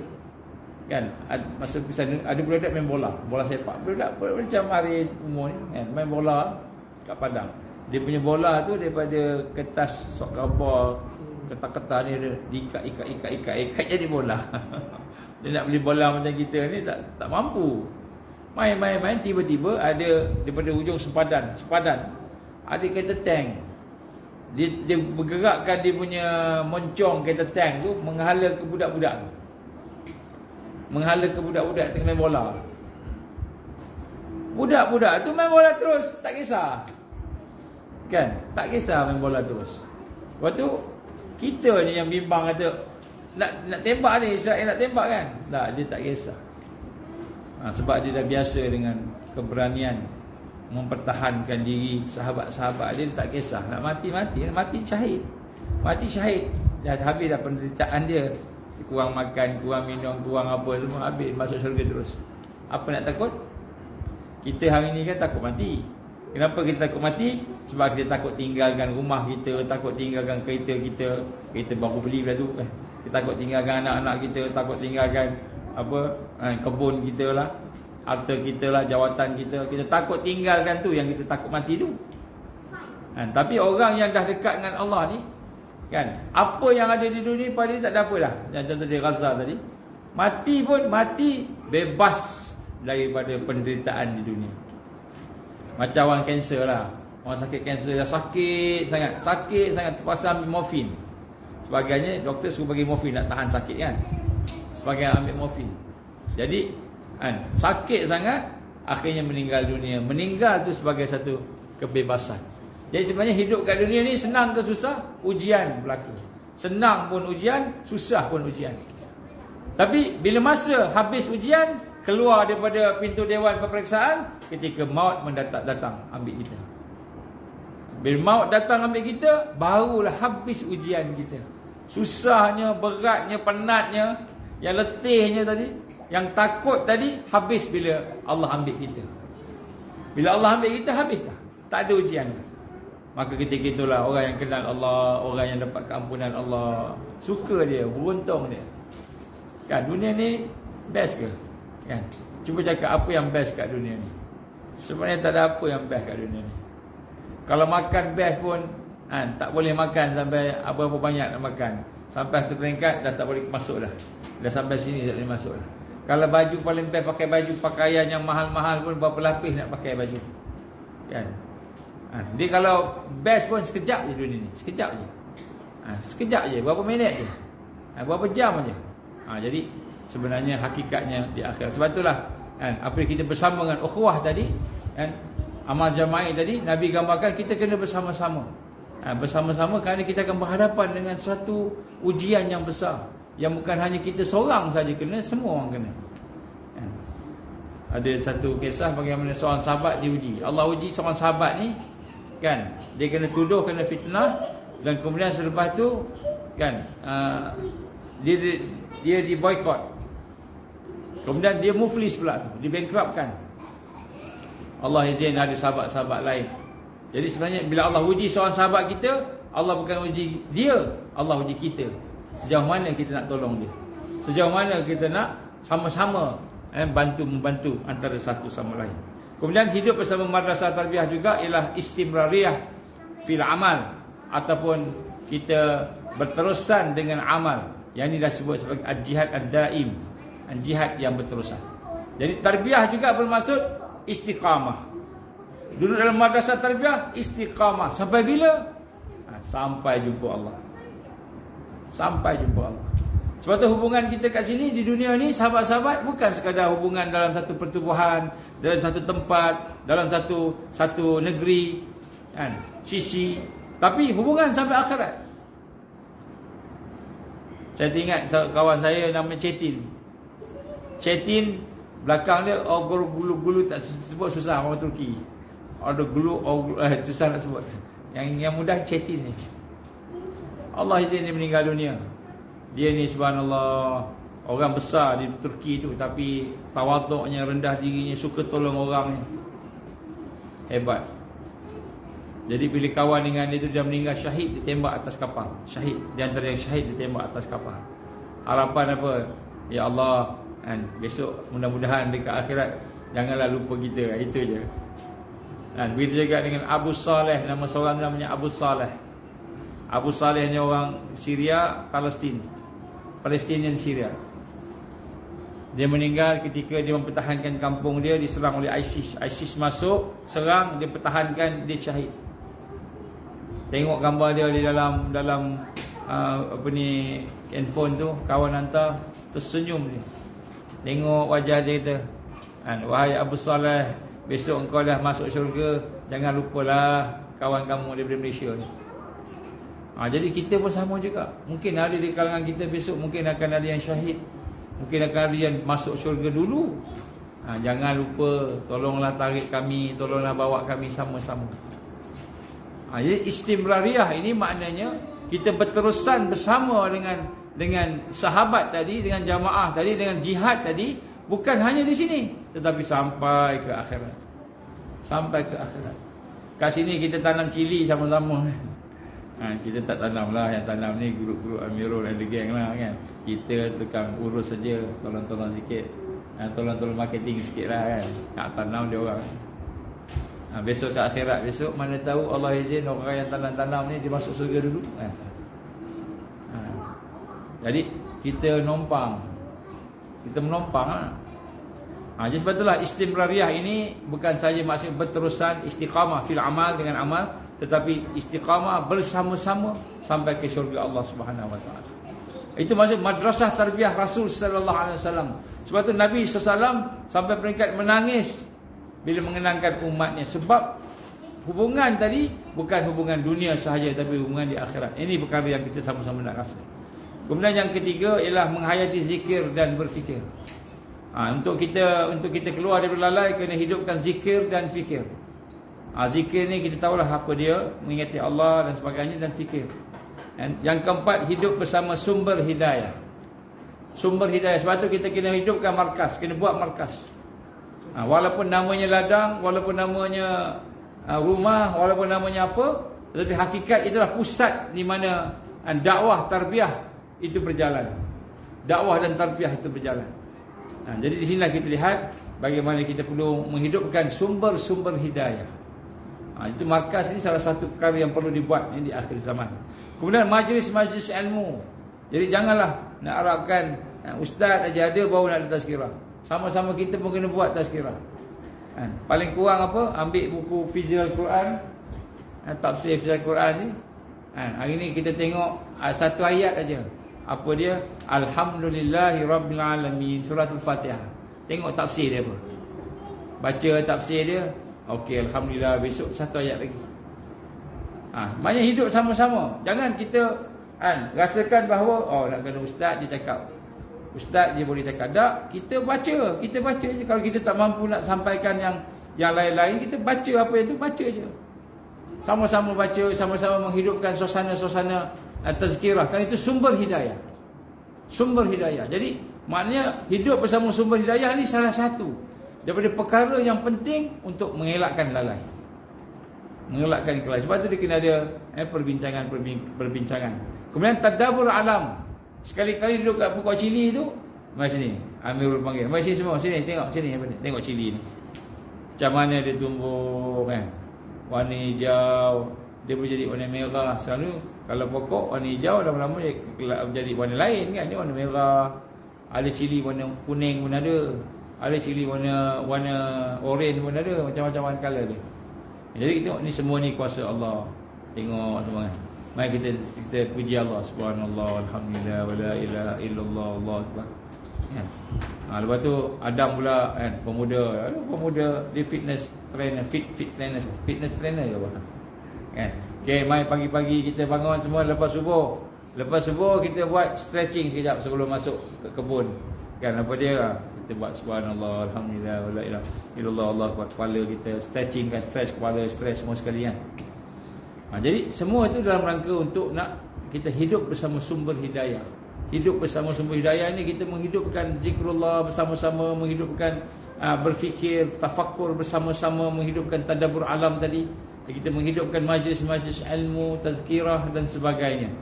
kan, masa ada budak main bola sepak. Budak macam Haris umur ni kan, main bola kat padang. Dia punya bola tu daripada kertas sok gambar, kertas-kertas ni dia diikat jadi bola. Dia nak beli bola macam kita ni tak mampu. Main tiba-tiba ada daripada ujung sempadan ada kereta tank. Dia bergerakkan dia punya moncong kereta tank tu menghala ke budak-budak tu. Tengah main bola. Budak-budak tu main bola terus, tak kisah. Kan? Tak kisah main bola terus. Lepas tu kita ni yang bimbang kata nak tembak ni, Israel nak tembak kan? Tak, dia tak kisah. Sebab dia dah biasa dengan keberanian mempertahankan diri sahabat-sahabat dia tak kisah. Nak mati syahid. Mati syahid. Dah habis dah penderitaan dia. Kurang makan, kurang minum, kurang apa semua, habis masuk syurga terus. Apa nak takut? Kita hari ni kan takut mati. Kenapa kita takut mati? Sebab kita takut tinggalkan rumah kita, takut tinggalkan kereta kita baru beli dah tu. Kita takut tinggalkan anak-anak kita, takut tinggalkan kebun kita lah, harta kita lah, jawatan kita. Kita takut tinggalkan tu, yang kita takut mati tu. Tapi orang yang dah dekat dengan Allah ni kan, apa yang ada di dunia pada dia tak ada apa dah. Yang contoh di Gaza tadi, mati pun mati bebas daripada penderitaan di dunia. Macam orang kanser lah. Orang sakit kanser dah sakit sangat terpaksa ambil morfin. Sebagainya doktor suruh bagi morfin nak tahan sakit kan. Sebagai ambil morfin. Jadi sakit sangat, akhirnya meninggal dunia. Meninggal tu sebagai satu kebebasan. Jadi sebenarnya hidup kat dunia ni senang ke susah? Ujian berlaku. Senang pun ujian, susah pun ujian. Tapi bila masa habis ujian, keluar daripada pintu dewan peperiksaan, ketika maut datang ambil kita. Bila maut datang ambil kita, barulah habis ujian kita. Susahnya, beratnya, penatnya, yang letihnya tadi, yang takut tadi, habis bila Allah ambil kita. Bila Allah ambil kita, habis dah. Tak ada ujian. Maka ketika itulah orang yang kenal Allah, orang yang dapat keampunan Allah, suka dia, beruntung dia. Kan dunia ni best ke? Kan? Cuba cakap apa yang best kat dunia ni. Sebenarnya tak ada apa yang best kat dunia ni. Kalau makan best pun tak boleh makan sampai apa-apa banyak nak makan. Sampai satu peringkat dah tak boleh masuk dah. Dah sampai sini tak boleh masuk dah. Kalau baju paling best, pakai baju pakaian yang mahal-mahal pun berapa lapis nak pakai baju. Kan? Dia kalau best pun sekejap je dunia ni. Sekejap je. Sekejap je, berapa minit je. Berapa jam je. Jadi sebenarnya hakikatnya di akhirat. Sebab itulah apa yang kita bersama dengan ukhuwah tadi, amal jama'i tadi, Nabi gambarkan kita kena bersama-sama. Bersama-sama kerana kita akan berhadapan dengan satu ujian yang besar, yang bukan hanya kita seorang saja kena, semua orang kena. Ada satu kisah bagaimana seorang sahabat diuji. Allah uji seorang sahabat ni, kan, dia kena tuduh, kena fitnah, dan kemudian selepas tu kan dia diboykot. Kemudian dia muflis pula tu, dibankruptkan. Allah izin ada sahabat-sahabat lain. Jadi sebenarnya bila Allah uji seorang sahabat kita, Allah bukan uji dia, Allah uji kita. Sejauh mana kita nak tolong dia, sejauh mana kita nak sama-sama membantu antara satu sama lain. Kemudian hidup bersama madrasah tarbiyah juga ialah istimrariyah fil amal, ataupun kita berterusan dengan amal. Yang ini dah sebut sebagai al-jihad ad-daim, jihad yang berterusan. Jadi tarbiyah juga bermaksud istiqamah. Duduk dalam madrasah tarbiyah istiqamah sampai bila? Sampai jumpa Allah. Sampai jumpa Allah. Sebab tu hubungan kita kat sini di dunia ni, sahabat-sahabat, bukan sekadar hubungan dalam satu pertubuhan, dalam satu tempat, dalam satu negeri, kan, sisi, tapi hubungan sampai akhirat. Saya ingat kawan saya nama Cetin. Cetin belakang dia gulu-gulu tak sebut, susah orang Turki. Ada gulu susah nak sebut. Yang mudah Cetin ni. Allah izin dia meninggal dunia. Dia ni subhanallah orang besar di Turki tu, tapi tawaduknya, rendah dirinya, suka tolong orang ni. Hebat. Jadi bila kawan dengan dia tu, dia meninggal syahid, ditembak atas kapal. Syahid, di antara yang syahid ditembak atas kapal. Harapan apa? Ya Allah, besok mudah-mudahan dekat akhirat janganlah lupa kita. Itu je. Begitu juga dengan Abu Saleh, nama seorang namanya Abu Saleh. Abu Saleh ni orang Syria, Palestinian Syria. Dia meninggal ketika dia mempertahankan kampung dia diserang oleh ISIS. ISIS masuk, serang, dia pertahankan, dia syahid. Tengok gambar dia di dalam handphone tu, kawan hantar, tersenyum dia. Tengok wajah dia kata, wahai Abu Saleh, besok engkau dah masuk syurga, jangan lupalah kawan kamu daripada Malaysia ni. Jadi kita pun sama juga. Mungkin ada di kalangan kita besok, mungkin akan ada yang syahid, mungkin akan ada yang masuk syurga dulu. Jangan lupa, tolonglah tarik kami, tolonglah bawa kami sama-sama. Jadi istimrariyah ini maknanya kita berterusan bersama dengan sahabat tadi, dengan jamaah tadi, dengan jihad tadi, bukan hanya di sini, tetapi sampai ke akhirat. Sampai ke akhirat. Kat sini kita tanam cili sama-sama. Kita tak tanam lah, yang tanam ni guru-guru Amirul and the gang lah kan. Kita tukang urus saja, tolong-tolong sikit, tolong-tolong marketing sikit lah kan. Nak tanam dia orang. Besok ke akhirat, besok mana tahu Allah izin orang yang tanam-tanam ni dia masuk surga dulu. Jadi kita menumpang lah. Jadi sebab itulah istimrariyah ini bukan saja maksud berterusan istiqamah fil amal, dengan amal, tetapi istiqamah bersama-sama sampai ke syurga Allah Subhanahu wa taala. Itu maksud madrasah tarbiyah Rasul sallallahu alaihi wasallam. Sebab tu Nabi sallallahu alaihi wasallam sampai peringkat menangis bila mengenangkan umatnya, sebab hubungan tadi bukan hubungan dunia sahaja, tapi hubungan di akhirat. Ini perkara yang kita sama-sama nak rasa. Kemudian yang ketiga ialah menghayati zikir dan berfikir. Untuk kita keluar daripada lalai, kena hidupkan zikir dan fikir. Zikir ni kita tahulah apa dia, mengingati Allah dan sebagainya, dan fikir. Dan yang keempat, hidup bersama sumber hidayah. Sumber hidayah, sebab tu kita kena hidupkan markas, kena buat markas. Walaupun namanya ladang, walaupun namanya rumah, walaupun namanya apa, Tetapi hakikat itulah pusat di mana dakwah tarbiyah itu berjalan. Dakwah dan tarbiyah itu berjalan. Jadi di sinilah kita lihat bagaimana kita perlu menghidupkan sumber-sumber hidayah. Itu markas ini salah satu perkara yang perlu dibuat di akhir zaman. Kemudian majlis-majlis ilmu. Jadi janganlah nak harapkan ustaz aja ada baru nak ada tazkirah. Sama-sama kita pun kena buat tazkirah. Paling kurang apa? Ambil buku Fizil Quran, tafsir Fizil Quran ni. Hari ni kita tengok satu ayat aja. Apa dia? Alhamdulillahirabbil alamin, surah Al-Fatihah. Tengok tafsir dia apa. Baca tafsir dia, okey, alhamdulillah, besok satu ayat lagi. Maknanya hidup sama-sama. Jangan kita rasakan bahawa nak kena ustaz dia cakap. Ustaz dia boleh cakap. Tak, kita baca je. Kalau kita tak mampu nak sampaikan yang lain-lain, kita baca apa yang tu, baca je. Sama-sama baca, sama-sama menghidupkan suasana-suasana tazkirah. Kan itu sumber hidayah. Sumber hidayah. Jadi maknanya hidup bersama sumber hidayah ni salah satu daripada perkara yang penting untuk mengelakkan lalai. Mengelakkan kelalaian. Sebab tu dia kena ada perbincangan. Kemudian tadabbur alam. Sekali-kali duduk kat pokok cili tu, mari sini. Amirul panggil. Mari sini semua, sini tengok sini apa ni. Tengok cili ni. Macam mana dia tumbuh kan. Warna hijau, dia boleh jadi warna merah. Selalu kalau pokok warna hijau lama-lama dia jadi warna lain kan. Dia warna merah. Ada cili warna kuning pun ada. Ada cili warna oren pun ada. Macam-macam warna color dia. Jadi kita tengok ni semua ni kuasa Allah. Tengok semua kan. Mari kita puji Allah. Subhanallah, alhamdulillah, wala ilaha illallah, Allahu akbar. Kan? Lepas tu Adam pula kan, pemuda dia fitness trainer, fitness trainer ke apa? Kan? Okey, mari pagi-pagi kita bangun semua lepas subuh. Lepas subuh kita buat stretching sekejap sebelum masuk ke kebun. Kan apa dia? Kita buat subhanallah, alhamdulillah, wala ilaha illallah, Allahu akbar. Kepala kita stretching kan, stretch kepala, stretch semua sekali kan. Jadi semua itu dalam rangka untuk nak kita hidup bersama sumber hidayah. Hidup bersama sumber hidayah ini kita menghidupkan zikrullah bersama-sama, menghidupkan berfikir, tafakkur bersama-sama, menghidupkan tadabbur alam tadi. Kita menghidupkan majlis-majlis ilmu, tazkirah dan sebagainya.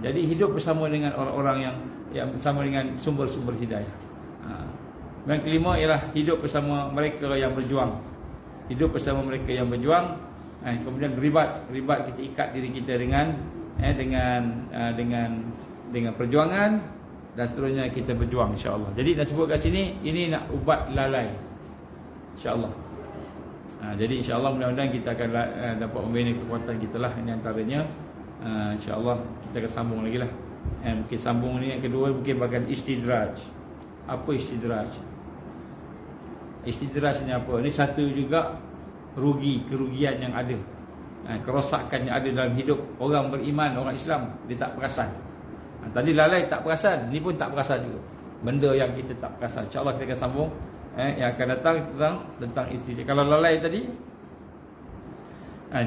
Jadi hidup bersama dengan orang-orang yang bersama dengan sumber-sumber hidayah. Yang kelima ialah hidup bersama mereka yang berjuang. Hidup bersama mereka yang berjuang. Kemudian ribat kita ikat diri kita dengan perjuangan dan seterusnya kita berjuang insya-Allah. Jadi nak sebut kat sini ini nak ubat lalai insya-Allah. Jadi insya-Allah mudah-mudahan kita akan dapat membina kekuatan kita lah. Ini antaranya insya-Allah kita akan sambung lagi lah. Mungkin sambung ni yang kedua mungkin bahagian istidraj. Apa istidraj? Istidraj ni apa? Ini satu juga kerugian yang ada, kerosakan yang ada dalam hidup orang beriman, orang Islam. Dia tak perasan. Tadi lalai tak perasan, ni pun tak perasan juga. Benda yang kita tak perasan. InsyaAllah kita akan sambung yang akan datang tentang istri. Kalau lalai tadi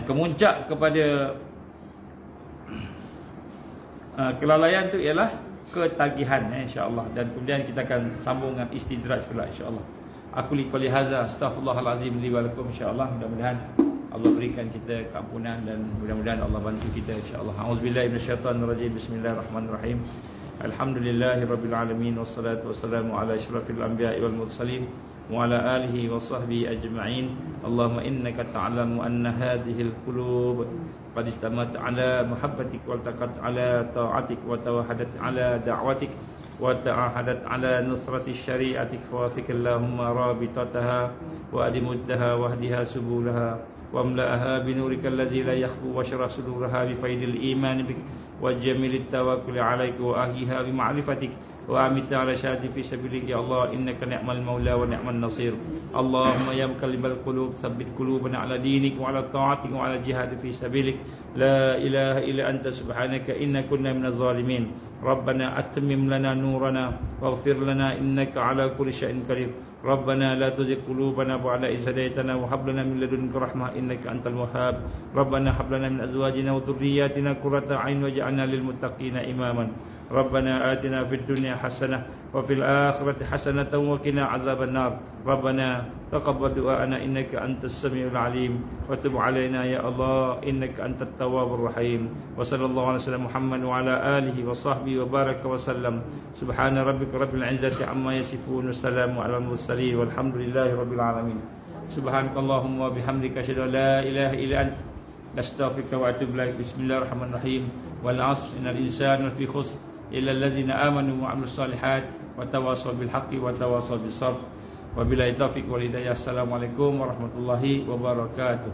kemuncak kepada kelalaian tu ialah ketagihan, insya-Allah. Dan kemudian kita akan sambung dengan istidraj pula insya-Allah. Aku liqali hadza astaghfirullahalazim li wa lakum insyaallah. Mudah-mudahan Allah berikan kita keampunan dan mudah-mudahan Allah bantu kita insyaallah. Auzubillahi minasyaitonirrajim. Bismillahirrahmanirrahim. Alhamdulillahirabbil alamin wassalatu wassalamu ala asyrafil anbiya'i wal mursalin wa ala alihi wa sahbihi ajma'in. Allahumma innaka ta'lamu anna hadhihi al-qulub qad istamat ala muhabbatik wa taqat ala ta'atik wa tawahadat ala da'watik وتعهدت على نصرة شريعتك فوثق اللهم رابطتها وأدمدها واهدها سبولها واملأها بنورك الذي لا يخبو واشرح صدورها بفيض الإيمان بك وجميل التوكل عليك وأهيها بمعرفتك وأمت على شهادة في سبيلك يا الله إنك نعم المولى ونعم النصير. اللهم يا مقلب القلوب ثبت قلوبنا على دينك وعلى طاعتك وعلى الجهاد في سبيلك. لا إله إلا أنت سبحانك إنا كنا من الظالمين. ربنا أتمم لنا نورنا واغفر لنا إنك على كل شيء قدير. ربنا لا تزغ قلوبنا بعد إذ هديتنا وهب لنا من لدنك رحمة إنك أنت الوهاب. ربنا هب لنا من أزواجنا وذرياتنا قرة أعين واجعلنا للمتقين إماما. ربنا آتنا في الدنيا حسنة وفي الآخرة حسنة وقنا عذاب النار ربنا تقبل دعاءنا إنك أنت السميع العليم وتب علينا يا الله إنك أنت التواب الرحيم وصلى الله على سيدنا محمد وعلى آله وصحبه وبارك وسلم سبحان ربك رب العزة عما يصفون والسلام على المرسلين والحمد لله رب العالمين سبحانك اللهم وبحمدك أشهد أن لا إله إلا أنت أستغفرك وأتوب إليك بسم الله الرحمن الرحيم والعصر إن الإنسان لفي خسر إلا الذين آمنوا وعملوا الصالحات وتواصوا بالحق وتواصوا بالصبر وبالله التوفيق والهداية السلام عليكم ورحمة الله وبركاته